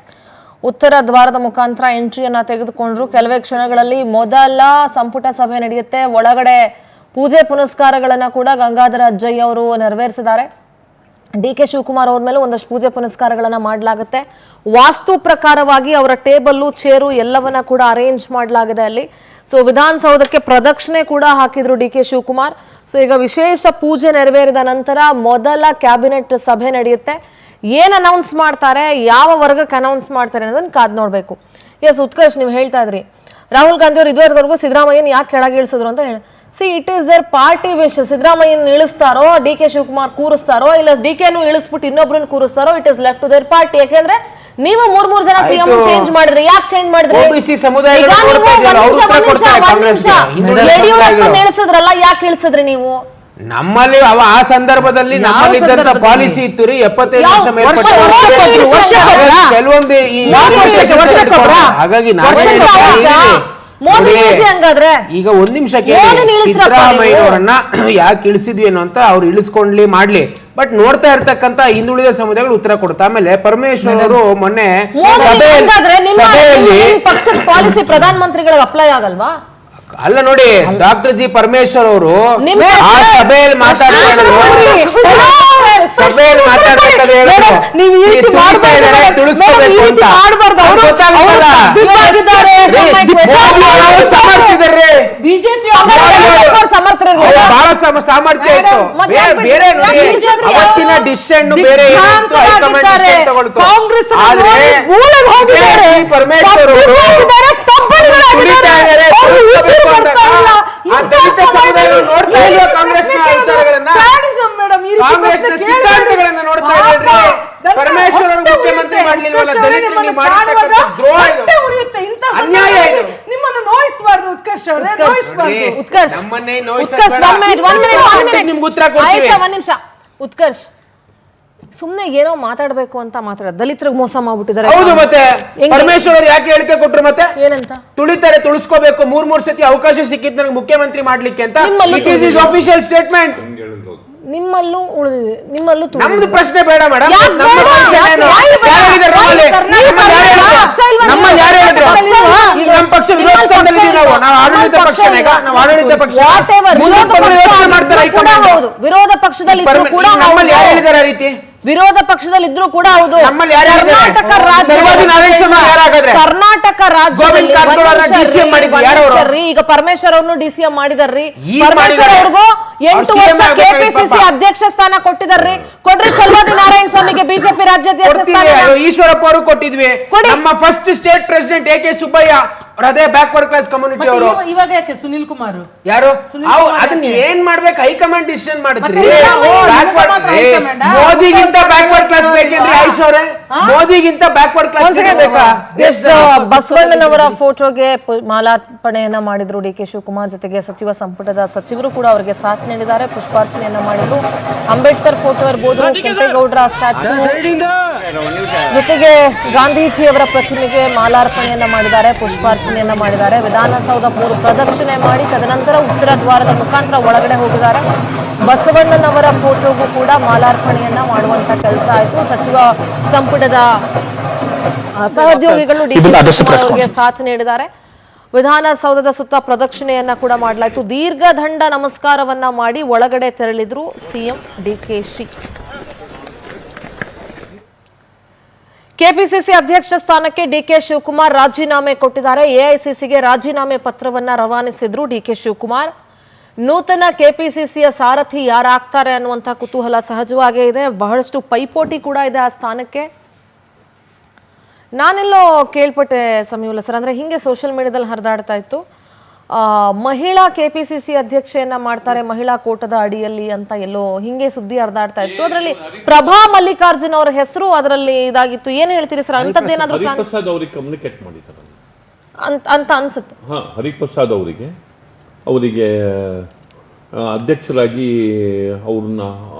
ಉತ್ತರ ದ್ವಾರದ ಮುಖಾಂತರ ಎಂಟ್ರಿಯನ್ನ ತೆಗೆದುಕೊಂಡ್ರು. ಕೆಲವೇ ಕ್ಷಣಗಳಲ್ಲಿ ಮೊದಲ ಸಂಪುಟ ಸಭೆ ನಡೆಯುತ್ತೆ. ಒಳಗಡೆ ಪೂಜೆ ಪುನಸ್ಕಾರಗಳನ್ನ ಕೂಡ ಗಂಗಾಧರ ಅಜ್ಜಯ್ಯ ಅವರು ನೆರವೇರಿಸಿದ್ದಾರೆ. ಡಿ ಕೆ ಶಿವಕುಮಾರ್ ಹೋದ್ಮೇಲೆ ಒಂದಷ್ಟು ಪೂಜೆ ಪುನಸ್ಕಾರಗಳನ್ನ ಮಾಡಲಾಗುತ್ತೆ. ವಾಸ್ತು ಪ್ರಕಾರವಾಗಿ ಅವರ ಟೇಬಲ್ಲು ಚೇರು ಎಲ್ಲವನ್ನ ಕೂಡ ಅರೇಂಜ್ ಮಾಡಲಾಗಿದೆ ಅಲ್ಲಿ. ಸೊ ವಿಧಾನಸೌಧಕ್ಕೆ ಪ್ರದಕ್ಷಿಣೆ ಕೂಡ ಹಾಕಿದ್ರು ಡಿ ಕೆ ಶಿವಕುಮಾರ್. ಸೊ ಈಗ ವಿಶೇಷ ಪೂಜೆ ನೆರವೇರಿದ ನಂತರ ಮೊದಲ ಕ್ಯಾಬಿನೆಟ್ ಸಭೆ ನಡೆಯುತ್ತೆ. ಏನ್ ಅನೌನ್ಸ್ ಮಾಡ್ತಾರೆ, ಯಾವ ವರ್ಗಕ್ಕೆ ಅನೌನ್ಸ್ ಮಾಡ್ತಾರೆ ಅನ್ನೋದನ್ನ ಕಾದ್ ನೋಡ್ಬೇಕು. ಎಸ್ ಉತ್ಕರ್ಷ್, ನೀವು ಹೇಳ್ತಾ ಇದ್ರಿ ರಾಹುಲ್ ಗಾಂಧಿ ಅವರು ಇದುವರೆಗೂ ಸಿದ್ದರಾಮಯ್ಯನ ಯಾಕೆ ಕೆಳಗಿಳಿಸಿದ್ರು ಅಂತ ಹೇಳಿ. See it is their party wish. ಸಿದ್ದರಾಮಯ್ಯನ ಇಳಿಸ್ತಾರೋ, ಡಿ ಕೆ ಶಿವಕುಮಾರ್ ಕೂರಿಸ್ತಾರೋ, ಇಲ್ಲ ಡಿ ಕೆನು ಇಳಿಸ್ಬಿಟ್ಟು ಇನ್ನೊಬ್ರನ್ನ ಕೂರಿಸ್ತಾರೋ, it is left to their party. ಯಾಕೆಂದ್ರೆ ನೀವು ಮೂರ್ ಜನ ಸಿಎಂ ಚೇಂಜ್ ಮಾಡಿದ್ರಿ. ಯಾಕೆ ಚೇಂಜ್ ಮಾಡಿದ್ರಿ? ಯಡಿಯೂರಪ್ಪ ಇಳಿಸಿದ್ರಲ್ಲ, ಯಾಕೆ ಇಳಿಸಿದ್ರಿ ನೀವು? ನಮ್ಮಲ್ಲಿ ಆ ಸಂದರ್ಭದಲ್ಲಿ ನಮ್ಮಲ್ಲಿದ್ದಂತ ಪಾಲಿಸಿ ಇತ್ತು ರೀ 75 ವರ್ಷ ಮೇಲ್ಪಟ್ಟ ಕೆಲವೊಂದು ಹಾಗಾಗಿ ಈಗ ಒಂದ್ ನಿಮಿಷಕ್ಕೆ ಸಿದ್ದರಾಮಯ್ಯನವರನ್ನ ಯಾಕೆ ಇಳಿಸಿದ್ವಿ ಅನ್ನೋ ಅಂತ ಅವ್ರು ಇಳಿಸ್ಕೊಂಡ್ಲಿ ಮಾಡ್ಲಿ, ಬಟ್ ನೋಡ್ತಾ ಇರ್ತಕ್ಕಂತ ಹಿಂದುಳಿದ ಸಮುದಾಯಗಳು ಉತ್ತರ ಕೊಡುತ್ತೆ. ಆಮೇಲೆ ಪರಮೇಶ್ವರ್ ಅವರು ಮೊನ್ನೆ ಸಭೆಯಲ್ಲಿ ಪಕ್ಷದ ಪಾಲಿಸಿ ಪ್ರಧಾನ ಮಂತ್ರಿಗಳಿಗೆ ಅಪ್ಲೈ ಆಗಲ್ವಾ? ಅಲ್ಲ ನೋಡಿ, ಡಾಕ್ಟರ್ ಜಿ ಪರಮೇಶ್ವರ್ ಅವರು ಆ ಸಭೆಯಲ್ಲಿ ತುಳಿಸ್ಕೋಬೇಕು ಅಂತ ಬಹಳ ಸಾಮರ್ಥ್ಯ ಇತ್ತು. ಬೇರೆ ಅವತ್ತಿನ ಡಿಸಿಷನ್ ಬೇರೆ ತಗೊಳ್ತು. ಆದ್ರೆ ಪರಮೇಶ್ವರ್ ಅವರು ತುಳಿತಾ ಇದ್ದಾರೆ, ಕಾಂಗ್ರೆಸ್ನ ಸಿದ್ಧಾಂತಗಳನ್ನ ನೋಡ್ತಾ ಇದ್ದಾರೆ. ಪರಮೇಶ್ವರ್ ಅವರು ಮುಖ್ಯಮಂತ್ರಿ ಮಾಡ್ಲಿಲ್ವಲ್ಲ, ದಲಿತರಿಗೆ ಮಾಡಿರ್ತಕ್ಕಂಥ ದ್ರೋಹ ಇದು, ಅನ್ಯಾಯ ಇದು. ನಿಮ್ಮನ್ನು ನೋಯಿಸಬಾರ್ದು ಉತ್ಕರ್ಷ್ ಅವರೇ, ಉತ್ಕರ್ಷ್ ನಮ್ಮನ್ನೇ ನಿಮ್ಗೆ ಉತ್ತರ ಕೊಡ್ತೀವಿ. ಒಂದ್ ನಿಮಿಷ ಉತ್ಕರ್ಷ್, ಸುಮ್ನೆ ಏನೋ ಮಾತಾಡ್ಬೇಕು ಅಂತ ಮಾತಾಡ, ದಲಿತರಿಗೆ ಮೋಸ ಮಾಡ್ಬಿಟ್ಟಿದ್ದಾರೆ. ಹೌದು, ಮತ್ತೆ ಪರಮೇಶ್ವರ್ ಅವರು ಯಾಕೆ ಹೇಳಿಕೆ ಕೊಟ್ರು? ಮತ್ತೆ ಏನಂತ ತುಳಿತಾರೆ, ತುಳಿಸ್ಕೋಬೇಕು, ಮೂರ್ ಸತಿ ಅವಕಾಶ ಸಿಕ್ಕಿತ್ತು ನನಗೆ ಮುಖ್ಯಮಂತ್ರಿ ಮಾಡ್ಲಿಕ್ಕೆ ಅಂತ. It is his official statement. ನಿಮ್ಮಲ್ಲೂ ಉಳಿದಿದೆ, ನಿಮ್ಮಲ್ಲೂ ನಮ್ದು ಪ್ರಶ್ನೆ ಬೇಡ ಮೇಡಮ್. ನಮ್ಮ ಪಕ್ಷ ಏನು? ನಮ್ಮಲ್ಲಿ ಯಾರು ಹೇಳಿದ್ರು? ಈಗ ನಮ್ಮ ಪಕ್ಷ ವಿರೋಧ ಪಕ್ಷದಲ್ಲಿ ನಾವು ಆಡಳಿತ ಪಕ್ಷ ಮಾಡ್ತಾರೆ. ವಿರೋಧ ಪಕ್ಷದಲ್ಲಿ ನಮ್ಮಲ್ಲಿ ಯಾರು ಹೇಳಿದಾರೆ ಆ ರೀತಿ? ವಿರೋಧ ಪಕ್ಷದಲ್ಲಿದ್ರು ಕೂಡ ಹೌದು. ನಮ್ಮಲ್ಲಿ ಯಾರು ಕರ್ನಾಟಕ ರಾಜ್ಯದಲ್ಲಿ ಈಗ ಪರಮೇಶ್ವರ್ ಅವ್ರನ್ನು ಡಿಸಿಎಂ ಮಾಡಿದಾರ್ರಿ. ಪರಮೇಶ್ವರ್ ಅವ್ರಿಗೂ 8 ವರ್ಷ ಕೆಪಿಸಿಸಿ ಅಧ್ಯಕ್ಷ ಸ್ಥಾನ ಕೊಟ್ಟಿದಾರ್ರಿ. ಕೊಡ್ರಿ ಚಲವಾದಿ ನಾರಾಯಣ ಸ್ವಾಮಿಗೆ ಬಿಜೆಪಿ ರಾಜ್ಯಾಧ್ಯಕ್ಷ ಸ್ಥಾನ. ಈಶ್ವರಪ್ಪ ಅವರು ಕೊಟ್ಟಿದ್ವಿ. ನಮ್ಮ first state president AK. Subbaiah ಅದೇ ಬ್ಯಾಕ್ವರ್ಡ್ ಕ್ಲಾಸ್ ಕಮ್ಯುನಿಟಿ ಅವರು. ಇವಾಗ ಯಾಕೆ ಸುನಿಲ್ ಕುಮಾರ್ ಯಾರು? ಅದನ್ನ ಏನ್ ಮಾಡ್ಬೇಕು? ಹೈಕಮಾಂಡ್ ಡಿಸಿಷನ್ ಮಾಡಿದ್ರಿ. ಮೋದಿಗಿಂತ ಬ್ಯಾಕ್ವರ್ಡ್ ಕ್ಲಾಸ್ ಬೇಕೇನ್ರಿ ಆಯುಷ್ ಅವರೇ? ಮೋದಿಗಿಂತ ಬ್ಯಾಕ್ವರ್ಡ್ ಕ್ಲಾಸ್ ಬೇಕಾ? ಬಸವಣ್ಣನವರ ಫೋಟೋಗೆ ಮಾಲಾರ್ಪಣೆಯನ್ನ ಮಾಡಿದ್ರು ಡಿ ಕೆ ಶಿವಕುಮಾರ್. ಜೊತೆಗೆ ಸಚಿವ ಸಂಪುಟದ ಸಚಿವರು ಕೂಡ ಅವರಿಗೆ ಸಾಥ್ ನೀಡಿದ್ದಾರೆ, ಪುಷ್ಪಾರ್ಚನೆಯನ್ನ ಮಾಡಿದ್ರು. ಅಂಬೇಡ್ಕರ್ ಫೋಟೋ ಇರ್ಬೋದು, ಕೆಂಪೇಗೌಡರ ಸ್ಟ್ಯಾಚ್ಯೂ ಜೊತೆಗೆ ಗಾಂಧೀಜಿಯವರ ಪ್ರತಿಮೆಗೆ ಮಾಲಾರ್ಪಣೆಯನ್ನ ಮಾಡಿದ್ದಾರೆ, ಪುಷ್ಪಾರ್ಚನೆಯನ್ನ ಮಾಡಿದ್ದಾರೆ. ವಿಧಾನಸೌಧ ಪ್ರದಕ್ಷಿಣೆ ಮಾಡಿ ತದನಂತರ ಉತ್ತರ ದ್ವಾರದ ಮುಖಾಂತರ ಒಳಗಡೆ ಹೋಗಿದ್ದಾರೆ. ಬಸವಣ್ಣನವರ ಫೋಟೋಗೂ ಕೂಡ ಮಾಲಾರ್ಪಣೆಯನ್ನ ಮಾಡುವಂತ ಕೆಲಸ ಆಯಿತು. ಸಚಿವ ಸಂಪುಟದ ಸಹೋದ್ಯೋಗಿಗಳು ಡಿ ಕೆ ಸಾಥ್ ನೀಡಿದ್ದಾರೆ. ವಿಧಾನಸೌಧದ ಸುತ್ತ ಪ್ರದಕ್ಷಿಣೆಯನ್ನ ಕೂಡ ಮಾಡಲಾಯಿತು. ದೀರ್ಘದಂಡ ನಮಸ್ಕಾರವನ್ನ ಮಾಡಿ ಒಳಗಡೆ ತೆರಳಿದ್ರು ಸಿಎಂ ಡಿಕೆಶಿ. ಕೆಪಿಸಿಸಿ ಅಧ್ಯಕ್ಷ ಸ್ಥಾನಕ್ಕೆ ಡಿಕೆ ಶಿವಕುಮಾರ್ ರಾಜೀನಾಮೆ ಕೊಟ್ಟಿದ್ದಾರೆ. ಎಐಸಿಸಿಗೆ ರಾಜೀನಾಮೆ ಪತ್ರವನ್ನ ರವಾನಿಸಿದ್ರು ಡಿಕೆ ಶಿವಕುಮಾರ್. ನೂತನ ಕೆಪಿಸಿಸಿಯ ಸಾರಥಿ ಯಾರಾಗ್ತಾರೆ ಅನ್ನುವಂಥ ಕುತೂಹಲ ಸಹಜವಾಗೇ ಇದೆ. ಬಹಳಷ್ಟು ಪೈಪೋಟಿ ಕೂಡ ಇದೆ ಆ ಸ್ಥಾನಕ್ಕೆ. ನಾನೆಲ್ಲೋ ಕೇಳ್ಪಟ್ಟೆ ಸಮೀವುಲ್ಲ ಸರ್, ಅಂದ್ರೆ ಹಿಂಗೆ ಸೋಷಿಯಲ್ ಮೀಡಿಯಾದಲ್ಲಿ ಹರಿದಾಡ್ತಾ ಇತ್ತು, ಮಹಿಳಾ ಕೆಪಿಸಿಸಿ ಅಧ್ಯಕ್ಷೆಯನ್ನ ಮಾಡ್ತಾರೆ ಮಹಿಳಾ ಕೋಟದ ಅಡಿಯಲ್ಲಿ ಅಂತ ಎಲ್ಲೋ ಹಿಂಗೆ ಸುದ್ದಿ ಹರಿದಾಡ್ತಾ ಇತ್ತು. ಅದರಲ್ಲಿ ಪ್ರಭಾ ಮಲ್ಲಿಕಾರ್ಜುನ್ ಅವರ ಹೆಸರು ಅದರಲ್ಲಿ ಇದಾಗಿತ್ತು. ಏನ್ ಹೇಳ್ತೀರಿ ಸರ್? ಅಂತದ್ದೇನಾದ್ರೂ ಹರಿಪ್ರಸಾದ್ ಅವರಿಗೆ ಕಮ್ಯುನಿಕೇಟ್ ಮಾಡಿದ್ದಾರೆ ಅಂತ ಅನ್ಸುತ್ತೆ. ಹರಿಪ್ರಸಾದ್ ಅವರಿಗೆ ಅಧ್ಯಕ್ಷರಾಗಿ ಅವ್ರನ್ನ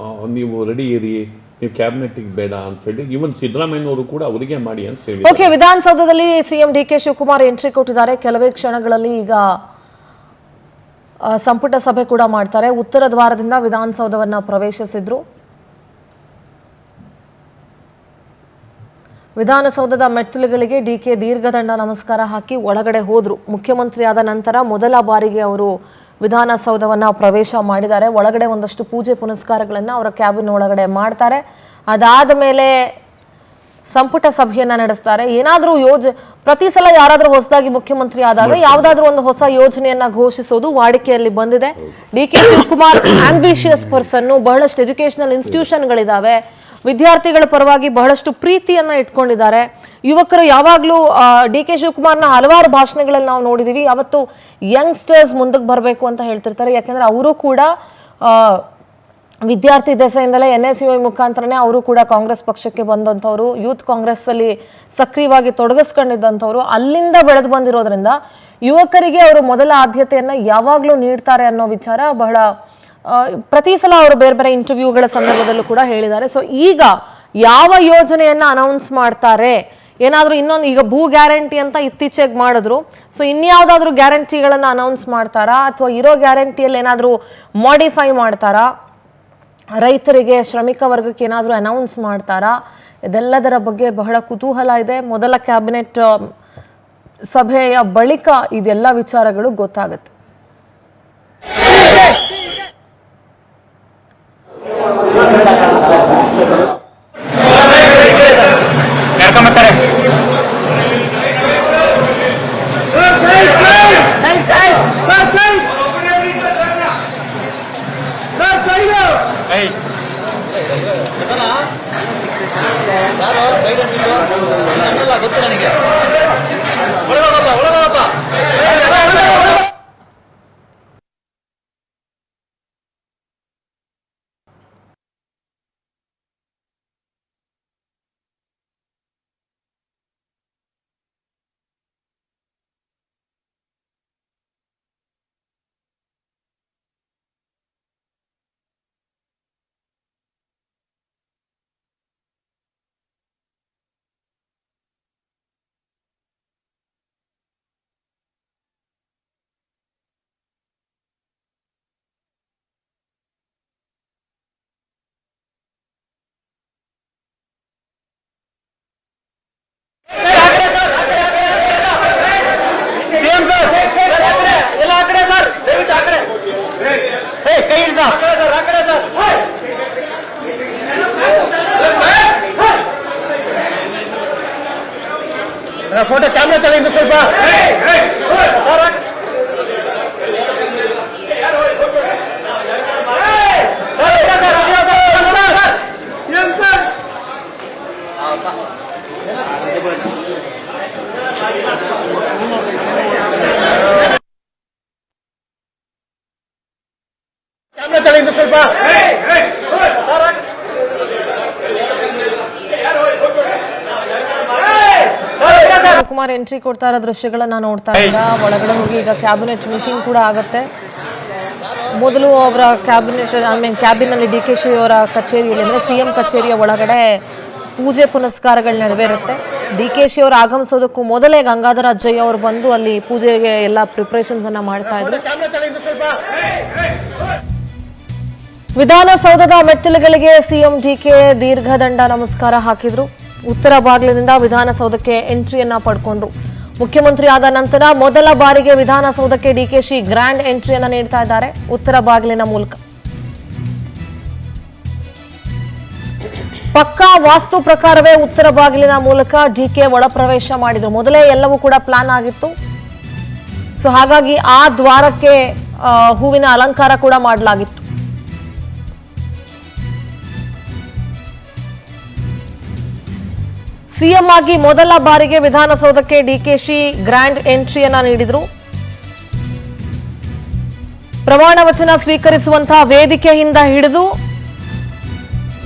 ನೀವು ರೆಡಿ ಇರಿ, ನೀವು ಕ್ಯಾಬಿನೆಟ್ಗೆ ಬೇಡ ಅಂತ ಹೇಳಿ ಇವನ್ ಸಿದ್ದರಾಮಯ್ಯನವರು ಕೂಡ ಅವರಿಗೆ ಮಾಡಿ ಅಂತ ಹೇಳಿ. ಓಕೆ, ವಿಧಾನಸೌಧದಲ್ಲಿ CM D K Shivakumar entry ಕೊಟ್ಟಿದ್ದಾರೆ. ಕೆಲವೇ ಕ್ಷಣಗಳಲ್ಲಿ ಈಗ ಸಂಪುಟ ಸಭೆ ಕೂಡ ಮಾಡ್ತಾರೆ. ಉತ್ತರ ದ್ವಾರದಿಂದ ವಿಧಾನಸೌಧವನ್ನ ಪ್ರವೇಶಿಸಿದ್ರು. ವಿಧಾನಸೌಧದ ಮೆಟ್ಟಿಲುಗಳಿಗೆ ಡಿಕೆ ದೀರ್ಘದಂಡ ನಮಸ್ಕಾರ ಹಾಕಿ ಒಳಗಡೆ ಹೋದ್ರು. ಮುಖ್ಯಮಂತ್ರಿ ಆದ ನಂತರ ಮೊದಲ ಬಾರಿಗೆ ಅವರು ವಿಧಾನಸೌಧವನ್ನ ಪ್ರವೇಶ ಮಾಡಿದ್ದಾರೆ. ಒಳಗಡೆ ಒಂದಷ್ಟು ಪೂಜೆ ಪುನಸ್ಕಾರಗಳನ್ನ ಅವರ ಕ್ಯಾಬಿನ್ ಒಳಗಡೆ ಮಾಡ್ತಾರೆ. ಅದಾದ ಮೇಲೆ ಸಂಪುಟ ಸಭೆಯನ್ನ ನಡೆಸ್ತಾರೆ. ಏನಾದರೂ ಪ್ರತಿ ಸಲ ಯಾರಾದರೂ ಹೊಸದಾಗಿ ಮುಖ್ಯಮಂತ್ರಿ ಆದಾಗ ಯಾವುದಾದ್ರೂ ಒಂದು ಹೊಸ ಯೋಜನೆಯನ್ನ ಘೋಷಿಸೋದು ವಾಡಿಕೆಯಲ್ಲಿ ಬಂದಿದೆ. ಡಿಕೆ ಶಿವಕುಮಾರ್ ಆಂಬಿಷಿಯಸ್ ಪರ್ಸನ್, ಬಹಳಷ್ಟು ಎಜುಕೇಶನಲ್ ಇನ್ಸ್ಟಿಟ್ಯೂಷನ್ಗಳಿದಾವೆ, ವಿದ್ಯಾರ್ಥಿಗಳ ಪರವಾಗಿ ಬಹಳಷ್ಟು ಪ್ರೀತಿಯನ್ನ ಇಟ್ಕೊಂಡಿದ್ದಾರೆ. ಯುವಕರು ಯಾವಾಗಲೂ ಡಿಕೆ ಶಿವಕುಮಾರ್ನ ಹಲವಾರು ಭಾಷಣಗಳಲ್ಲಿ ನಾವು ನೋಡಿದೀವಿ, ಅವತ್ತು ಯಂಗ್ಸ್ಟರ್ಸ್ ಮುಂದಕ್ಕೆ ಬರಬೇಕು ಅಂತ ಹೇಳ್ತಿರ್ತಾರೆ. ಯಾಕೆಂದ್ರೆ ಅವರು ಕೂಡ ವಿದ್ಯಾರ್ಥಿ ದೆಸೆಯಿಂದಲೇ NSUI ಮುಖಾಂತರನೇ ಅವರು ಕೂಡ ಕಾಂಗ್ರೆಸ್ ಪಕ್ಷಕ್ಕೆ ಬಂದಂಥವ್ರು, ಯೂತ್ ಕಾಂಗ್ರೆಸ್ ಅಲ್ಲಿ ಸಕ್ರಿಯವಾಗಿ ತೊಡಗಿಸ್ಕೊಂಡಿದ್ದಂಥವ್ರು, ಅಲ್ಲಿಂದ ಬೆಳೆದು ಬಂದಿರೋದ್ರಿಂದ ಯುವಕರಿಗೆ ಅವರು ಮೊದಲ ಆದ್ಯತೆಯನ್ನ ಯಾವಾಗಲೂ ನೀಡ್ತಾರೆ ಅನ್ನೋ ವಿಚಾರ ಬಹಳ ಪ್ರತಿ ಸಲ ಅವರು ಬೇರೆ ಬೇರೆ ಇಂಟರ್ವ್ಯೂಗಳ ಸಂದರ್ಭದಲ್ಲೂ ಕೂಡ ಹೇಳಿದ್ದಾರೆ. ಸೊ ಈಗ ಯಾವ ಯೋಜನೆಯನ್ನ ಅನೌನ್ಸ್ ಮಾಡ್ತಾರೆ, ಏನಾದರೂ ಇನ್ನೊಂದು ಈಗ ಭೂ ಗ್ಯಾರಂಟಿ ಅಂತ ಇತ್ತೀಚೆಗೆ ಮಾಡಿದ್ರು, ಸೊ ಇನ್ಯಾವುದಾದ್ರೂ ಗ್ಯಾರಂಟಿಗಳನ್ನ ಅನೌನ್ಸ್ ಮಾಡ್ತಾರಾ ಅಥವಾ ಇರೋ ಗ್ಯಾರಂಟಿಯಲ್ಲಿ ಏನಾದರೂ ಮಾಡಿಫೈ ಮಾಡ್ತಾರಾ, ರೈತರಿಗೆ ಶ್ರಮಿಕ ವರ್ಗಕ್ಕೆ ಏನಾದರೂ ಅನೌನ್ಸ್ ಮಾಡ್ತಾರಾ, ಇದೆಲ್ಲದರ ಬಗ್ಗೆ ಬಹಳ ಕುತೂಹಲ ಇದೆ. ಮೊದಲ ಕ್ಯಾಬಿನೆಟ್ ಸಭೆಯ ಬಳಿಕ ಇದೆಲ್ಲ ವಿಚಾರಗಳು ಗೊತ್ತಾಗುತ್ತೆ. ಫೋಟೋ ಕ್ಯಾಮ್ರಾ ತಗೊಂಡು ಸ್ವಲ್ಪ ಕ್ಯಾಮ್ರಾ ತಗೊಂಡು ಸ್ವಲ್ಪ ಶಿವಕುಮಾರ್ ಎಂಟ್ರಿ ಕೊಡ್ತಾ ಇರೋ ದೃಶ್ಯಗಳನ್ನ ನೋಡ್ತಾ ಇದ್ದೀರಾ. ಒಳಗಡೆ ಹೋಗಿ ಈಗ ಕ್ಯಾಬಿನೆಟ್ ಮೀಟಿಂಗ್ ಕೂಡ ಆಗುತ್ತೆ. ಮೊದಲು ಅವರ ಕ್ಯಾಬಿನ್ ಅಲ್ಲಿ DKಶಿ ಅವರ ಕಚೇರಿಯಲ್ಲಿ ಅಂದ್ರೆ CM ಕಚೇರಿಯ ಒಳಗಡೆ ಪೂಜೆ ಪುನಸ್ಕಾರಗಳು ನೆರವೇರುತ್ತೆ. DKಶಿ ಅವರು ಆಗಮಿಸೋದಕ್ಕೂ ಮೊದಲೇ ಗಂಗಾಧರ ಅಜ್ಜಯ್ಯ ಅವರು ಬಂದು ಅಲ್ಲಿ ಪೂಜೆಗೆ ಎಲ್ಲ ಪ್ರಿಪರೇಷನ್ಸ್ ಅನ್ನ ಮಾಡ್ತಾ ಇದ್ರು. ವಿಧಾನಸೌಧದ ಮೆಟ್ಟಿಲುಗಳಿಗೆ CM DK ದೀರ್ಘದಂಡ ನಮಸ್ಕಾರ ಹಾಕಿದ್ರು. ಉತ್ತರ ಬಾಗಿಲಿನಿಂದ ವಿಧಾನಸೌಧಕ್ಕೆ ಎಂಟ್ರಿಯನ್ನ ಪಡ್ಕೊಂಡ್ರು. ಮುಖ್ಯಮಂತ್ರಿ ಆದ ನಂತರ ಮೊದಲ ಬಾರಿಗೆ ವಿಧಾನಸೌಧಕ್ಕೆ DKಶಿ ಗ್ರ್ಯಾಂಡ್ ಎಂಟ್ರಿಯನ್ನ ನೀಡ್ತಾ ಇದ್ದಾರೆ ಉತ್ತರ ಬಾಗಿಲಿನ ಮೂಲಕ. ಪಕ್ಕಾ ವಾಸ್ತು ಪ್ರಕಾರವೇ ಉತ್ತರ ಬಾಗಿಲಿನ ಮೂಲಕ DK ಒಳ ಪ್ರವೇಶ ಮಾಡಿದ್ರು. ಮೊದಲೇ ಎಲ್ಲವೂ ಕೂಡ ಪ್ಲಾನ್ ಆಗಿತ್ತು. ಸೊ ಹಾಗಾಗಿ ಆ ದ್ವಾರಕ್ಕೆ ಹೂವಿನ ಅಲಂಕಾರ ಕೂಡ ಮಾಡಲಾಗಿತ್ತು. CM ಆಗಿ ಮೊದಲ ಬಾರಿಗೆ ವಿಧಾನಸೌಧಕ್ಕೆ DKಶಿ ಗ್ರ್ಯಾಂಡ್ ಎಂಟ್ರಿಯನ್ನ ನೀಡಿದ್ರು. ಪ್ರಮಾಣ ವಚನ ಸ್ವೀಕರಿಸುವಂತಹ ವೇದಿಕೆಯಿಂದ ಹಿಡಿದು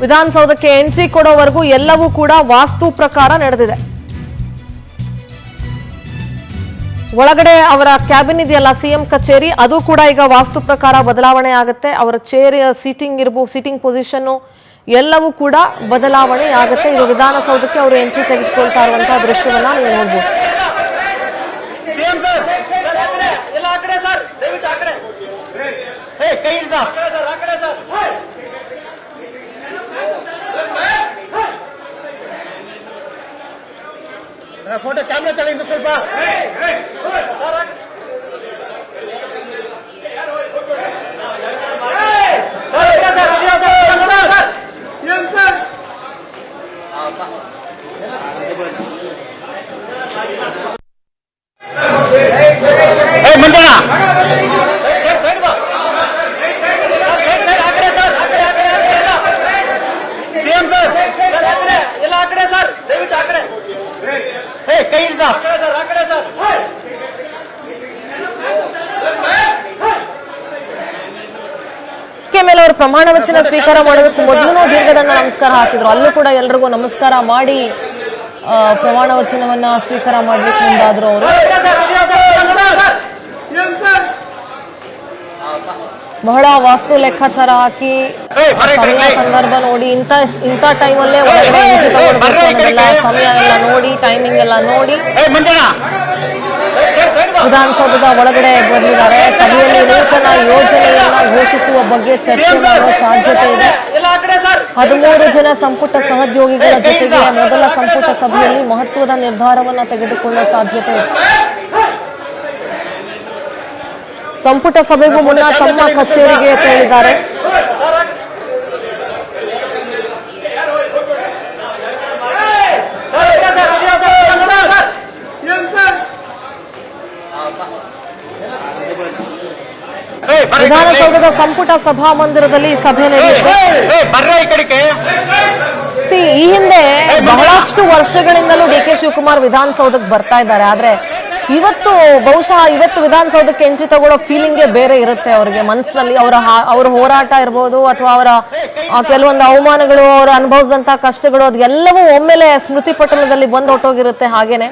ವಿಧಾನಸೌಧಕ್ಕೆ ಎಂಟ್ರಿ ಕೊಡೋವರೆಗೂ ಎಲ್ಲವೂ ಕೂಡ ವಾಸ್ತು ಪ್ರಕಾರ ನಡೆದಿದೆ. ಒಳಗಡೆ ಅವರ ಕ್ಯಾಬಿನ್ ಇದೆಯಲ್ಲ CM ಕಚೇರಿ, ಅದು ಕೂಡ ಈಗ ವಾಸ್ತು ಪ್ರಕಾರ ಬದಲಾವಣೆ ಆಗುತ್ತೆ. ಅವರ ಚೇರ್ ಸೀಟಿಂಗ್ ಪೊಸಿಷನ್ ಎಲ್ಲವೂ ಕೂಡ ಬದಲಾವಣೆ ಆಗುತ್ತೆ. ಇದು ವಿಧಾನಸೌಧಕ್ಕೆ ಅವರು ಎಂಟ್ರಿ ತೆಗೆದುಕೊಳ್ತಾ ಇರುವಂತಹ ದೃಶ್ಯವನ್ನ ನೀವು ನೋಡ್ಬೋದು. ಫೋಟೋ ಕ್ಯಾಮ್ರಾ ತಗೊಂಡು ಸ್ವಲ್ಪ ಮೇಲೆ ಅವರು ಪ್ರಮಾಣ ವಚನ ಸ್ವೀಕಾರ ಮಾಡೋದಕ್ಕೂ ಮೊದಲು ದೀರ್ಘದಂಡ ನಮಸ್ಕಾರ ಹಾಕಿದ್ರು. ಅಲ್ಲೂ ಕೂಡ ಎಲ್ರಿಗೂ ನಮಸ್ಕಾರ ಮಾಡಿ ಪ್ರಮಾಣ ವಚನವನ್ನ ಸ್ವೀಕಾರ ಮಾಡ್ಲಿಕ್ಕೆ ಮುಂದಾದ್ರು ಅವರು. ಬಹಳ ವಾಸ್ತು ಲೆಕ್ಕಾಚಾರ ಹಾಕಿ ಸಮಯ ಸಂದರ್ಭ ನೋಡಿ ಇಂಥ ಟೈಮಲ್ಲೇ ಒಳಗಡೆ ಎಂಟ್ರಿ ತಗೊಳ್ಬೇಕು ಅನ್ನೋದೆಲ್ಲ ಸಮಯ ಎಲ್ಲ ನೋಡಿ ಟೈಮಿಂಗ್ ಎಲ್ಲ ನೋಡಿ ವಿಧಾನಸೌಧದ ಒಳಗಡೆ ಬಂದಿದ್ದಾರೆ. ಸಭೆಯಲ್ಲಿ ನೂತನ ಯೋಜನೆಯನ್ನ ಘೋಷಿಸುವ ಬಗ್ಗೆ ಚರ್ಚೆ ಮಾಡುವ ಸಾಧ್ಯತೆ ಇದೆ. 13 ಜನ ಸಂಪುಟ ಸಹೋದ್ಯೋಗಿಗಳ ಜೊತೆಗೆ ಮೊದಲ ಸಂಪುಟ ಸಭೆಯಲ್ಲಿ ಮಹತ್ವದ ನಿರ್ಧಾರವನ್ನ ತೆಗೆದುಕೊಳ್ಳುವ ಸಾಧ್ಯತೆ ಇದೆ. ಸಂಪುಟ ಸಭೆಗೂ ಮುನ್ನ ತಮ್ಮ ಕಚೇರಿಗೆ ತೆರಳಿದ್ದಾರೆ. ವಿಧಾನಸೌಧದ ಸಂಪುಟ ಸಭಾ ಮಂದಿರದಲ್ಲಿ ಸಭೆ ನಡೆಯಿತು. ಈ ಹಿಂದೆ ಬಹಳಷ್ಟು ವರ್ಷಗಳಿಂದಲೂ ಡಿ ಕೆ ಶಿವಕುಮಾರ್ ವಿಧಾನಸೌಧಕ್ಕೆ ಬರ್ತಾ ಇದ್ದಾರೆ. ಆದ್ರೆ ಬಹುಶಃ ಇವತ್ತು ವಿಧಾನಸೌಧಕ್ಕೆ ಎಂಟ್ರಿ ತಗೊಳ್ಳೋ ಫೀಲಿಂಗೇ ಬೇರೆ ಇರುತ್ತೆ ಅವ್ರಿಗೆ ಮನಸ್ಸಿನಲ್ಲಿ. ಅವರ ಹೋರಾಟ ಇರ್ಬೋದು ಅಥವಾ ಅವರ ಕೆಲವೊಂದು ಅವಮಾನಗಳು, ಅವರು ಅನುಭವಿಸಿದಂತಹ ಕಷ್ಟಗಳು, ಅದೆಲ್ಲವೂ ಒಮ್ಮೆಲೆ ಸ್ಮೃತಿ ಪಟಲದಲ್ಲಿ ಬಂದು ಹೊಟ್ಟೋಗಿರುತ್ತೆ ಹಾಗೇನೆ.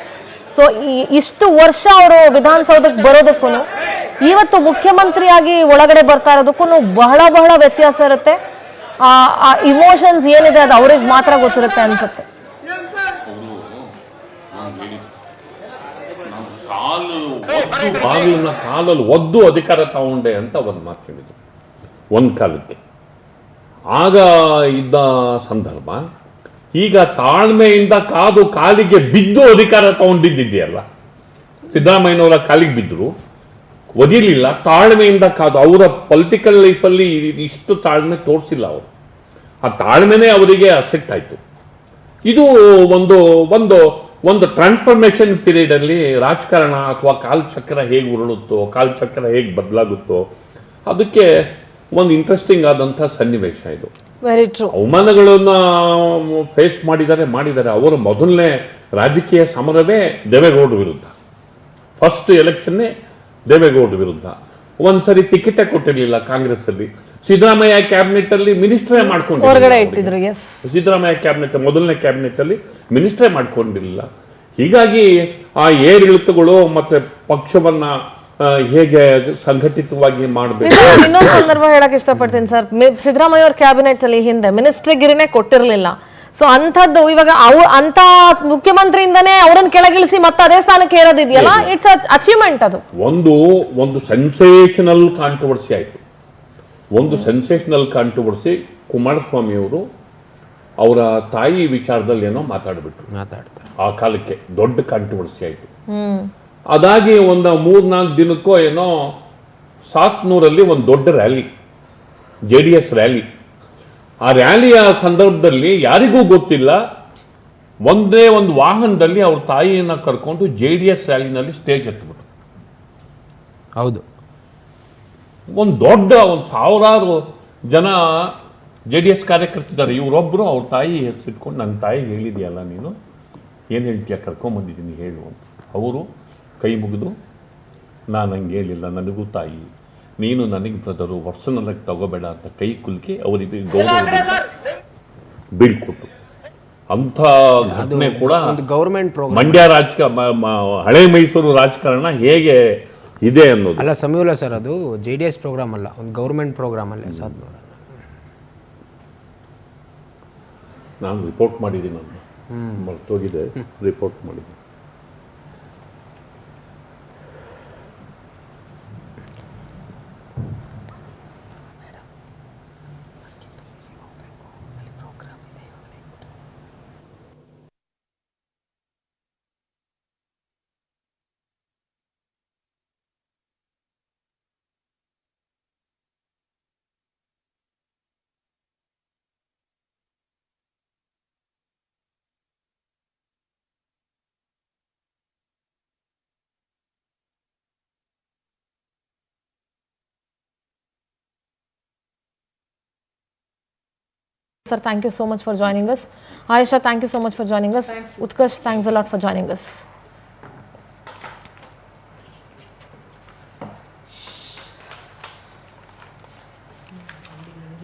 ಸೊ ಇಷ್ಟು ವರ್ಷ ಅವರು ವಿಧಾನಸೌಧಕ್ಕೆ ಬರೋದಕ್ಕೂ ಇವತ್ತು ಮುಖ್ಯಮಂತ್ರಿಯಾಗಿ ಒಳಗಡೆ ಬರ್ತಾ ಇರೋದಕ್ಕೂ ಬಹಳ ಬಹಳ ವ್ಯತ್ಯಾಸ ಇರುತ್ತೆ. ಆ ಇಮೋಷನ್ಸ್ ಏನಿದೆ ಅದು ಅವ್ರಿಗೆ ಮಾತ್ರ ಗೊತ್ತಿರುತ್ತೆ ಅನ್ಸುತ್ತೆ. ಬಾಗಿಲಿನ ಕಾಲಲ್ಲಿ ಒದ್ದು ಅಧಿಕಾರ ತಗೊಂಡೆ ಅಂತ ಒಂದು ಮಾತು ಹೇಳಿದ್ರು ಒಂದು ಕಾಲಕ್ಕೆ. ಆಗ ಇದ್ದ ಸಂದರ್ಭ ಈಗ ತಾಳ್ಮೆಯಿಂದ ಕಾದು ಕಾಲಿಗೆ ಬಿದ್ದು ಅಧಿಕಾರ ತಗೊಂಡಿದ್ದಿದೆಯಲ್ಲ. ಸಿದ್ದರಾಮಯ್ಯನವರ ಕಾಲಿಗೆ ಬಿದ್ದರು, ಒದಿಲಿಲ್ಲ, ತಾಳ್ಮೆಯಿಂದ ಕಾದು. ಅವರ ಪೊಲಿಟಿಕಲ್ ಲೈಫಲ್ಲಿ ಇಷ್ಟು ತಾಳ್ಮೆ ತೋರಿಸಿಲ್ಲ ಅವರು. ಆ ತಾಳ್ಮೆನೇ ಅವರಿಗೆ ಅಸೆಟ್ ಆಯಿತು. ಇದು ಒಂದು ಒಂದು ಒಂದು ಟ್ರಾನ್ಸ್ಫಾರ್ಮೇಷನ್ ಪೀರಿಯಡಲ್ಲಿ ರಾಜಕಾರಣ ಅಥವಾ ಕಾಲಚಕ್ರ ಹೇಗೆ ಉರುಳುತ್ತೋ, ಕಾಲಚಕ್ರ ಹೇಗೆ ಬದಲಾಗುತ್ತೋ, ಅದಕ್ಕೆ ಒಂದು ಇಂಟ್ರೆಸ್ಟಿಂಗ್ ಆದಂಥ ಸನ್ನಿವೇಶ ಇದು. Very true. ಅವಮಾನಗಳನ್ನ ಫೇಸ್ ಮಾಡಿದ್ದಾರೆ. ಅವರ ಮೊದಲನೇ ರಾಜಕೀಯ ಸಮರವೇ ದೇವೇಗೌಡರ ವಿರುದ್ಧ. ಫಸ್ಟ್ ಎಲೆಕ್ಷನ್ನೇ ದೇವೇಗೌಡರ ವಿರುದ್ಧ. ಒಂದ್ಸರಿ ಟಿಕೆಟೇ ಕೊಟ್ಟಿರಲಿಲ್ಲ ಕಾಂಗ್ರೆಸ್ ಅಲ್ಲಿ. ಸಿದ್ದರಾಮಯ್ಯ ಕ್ಯಾಬಿನೆಟ್ ಅಲ್ಲಿ ಮಿನಿಸ್ಟ್ರೇ ಮಾಡ್ಕೊಂಡಿದ್ರು. ಸಿದ್ದರಾಮಯ್ಯ ಕ್ಯಾಬಿನೆಟ್ ಮೊದಲನೇ ಕ್ಯಾಬಿನೆಟ್ ಅಲ್ಲಿ ಮಿನಿಸ್ಟ್ರೇ ಮಾಡ್ಕೊಂಡಿರಲಿಲ್ಲ. ಹೀಗಾಗಿ ಆ ಏರಿಳಿತಗಳು ಮತ್ತೆ ಪಕ್ಷವನ್ನ ಹೇಗೆ ಸಂಘಟಿತವಾಗಿ ಮಾಡಬೇಕು. ಇನ್ನೊಂದು ಸಂದರ್ಭ ಹೇಳಕ್ ಇಷ್ಟಪಡ್ತೀನಿ ಸರ್. ಸಿದ್ದರಾಮಯ್ಯ ಅವ್ರ ಕ್ಯಾಬಿನೆಟ್ ಅಲ್ಲಿ ಹಿಂದೆ ಮಿನಿಸ್ಟ್ರಿಗಿರಿನೇ ಕೊಟ್ಟಿರ್ಲಿಲ್ಲ. ಸೊ ಅಂಥದ್ದು ಇವಾಗ ಅಂತ ಮುಖ್ಯಮಂತ್ರಿಯಿಂದನೇ ಅವರನ್ನು ಕೆಳಗಿಳಿಸಿ ಮತ್ತೆ ಅದೇ ಸ್ಥಾನಕ್ಕೆ ಏರೋದಿದೆಯಲ್ಲ, ಇಟ್ಸ್ ಅಚೀವ್ಮೆಂಟ್. ಅದು ಒಂದು ಸೆನ್ಸೇಷನಲ್ ಕಾಂಟ್ರವರ್ಸಿ ಆಯಿತು. ಒಂದು ಸೆನ್ಸೇಷನಲ್ ಕಾಂಟ್ರವರ್ಸಿ. ಕುಮಾರಸ್ವಾಮಿ ಅವರು ಅವರ ತಾಯಿ ವಿಚಾರದಲ್ಲಿ ಏನೋ ಮಾತಾಡ್ತಾರೆ. ಆ ಕಾಲಕ್ಕೆ ದೊಡ್ಡ ಕಾಂಟ್ರವರ್ಸಿ ಆಯಿತು. ಅದಾಗಿ ಒಂದು 3-4 ದಿನಕ್ಕೋ ಏನೋ ಸಾತ್ನೂರಲ್ಲಿ ಒಂದು ದೊಡ್ಡ ರ್ಯಾಲಿ, JDS ರ್ಯಾಲಿ. ಆ ರ್ಯಾಲಿಯ ಸಂದರ್ಭದಲ್ಲಿ ಯಾರಿಗೂ ಗೊತ್ತಿಲ್ಲ, ಒಂದೇ ಒಂದು ವಾಹನದಲ್ಲಿ ಅವ್ರ ತಾಯಿಯನ್ನ ಕರ್ಕೊಂಡು JDS ರ್ಯಾಲಿನಲ್ಲಿ ಸ್ಟೇಜ್ ಹತ್ಬಿಟ್ರು. ಹೌದು, ಒಂದು ದೊಡ್ಡ 1000 ಜನ JDS ಕಾರ್ಯಕರ್ತಿದ್ದಾರೆ. ಇವರೊಬ್ಬರು ಅವ್ರ ತಾಯಿ ಹೆಸರಿಟ್ಕೊಂಡು, ನನ್ನ ತಾಯಿ ಹೇಳಿದೆಯಲ್ಲ ನೀನು, ಏನು ಹೇಳ್ತೀಯ, ಕರ್ಕೊಂಬಂದಿದ್ದೀನಿ ಹೇಳು ಅಂತ. ಅವರು ಕೈ ಮುಗಿದು, ನಾನು ಹಂಗೆ ಹೇಳಿಲ್ಲ, ನನಗೂ ತಾಯಿ, ನೀನು ನನಗೆ ಬ್ರದರು, ಪರ್ಸನಲಾಗಿ ತಗೋಬೇಡ ಅಂತ ಕೈ ಕುಲ್ಕಿ ಅವರಿಗೆ ಗೌರವ ಬೀಳ್ಕೊಟ್ರು. ಅಂಥ ಘಟನೆ ಕೂಡ ಗೌರ್ಮೆಂಟ್ ಮಂಡ್ಯ ಹಳೆ ಮೈಸೂರು ರಾಜಕಾರಣ ಹೇಗೆ ಇದೆ ಅನ್ನೋದು. ಅಲ್ಲ ಸಮೀವುಲ್ಲ ಸರ್, ಅದು JDS ಪ್ರೋಗ್ರಾಮ್ ಅಲ್ಲ, ಒಂದು ಗೌರ್ಮೆಂಟ್ ಪ್ರೋಗ್ರಾಮ್ ಅಲ್ಲೇ ಸಾಧ್ಯ. ನಾನು ರಿಪೋರ್ಟ್ ಮಾಡಿದ್ದೀನಿ, ಮರ್ತೋಗಿದೆ, ರಿಪೋರ್ಟ್ ಮಾಡಿದ್ದೀನಿ. sir, thank you so much for joining us. Ayesha, thank you so much for joining us. Utkarsh, thanks a lot for joining us.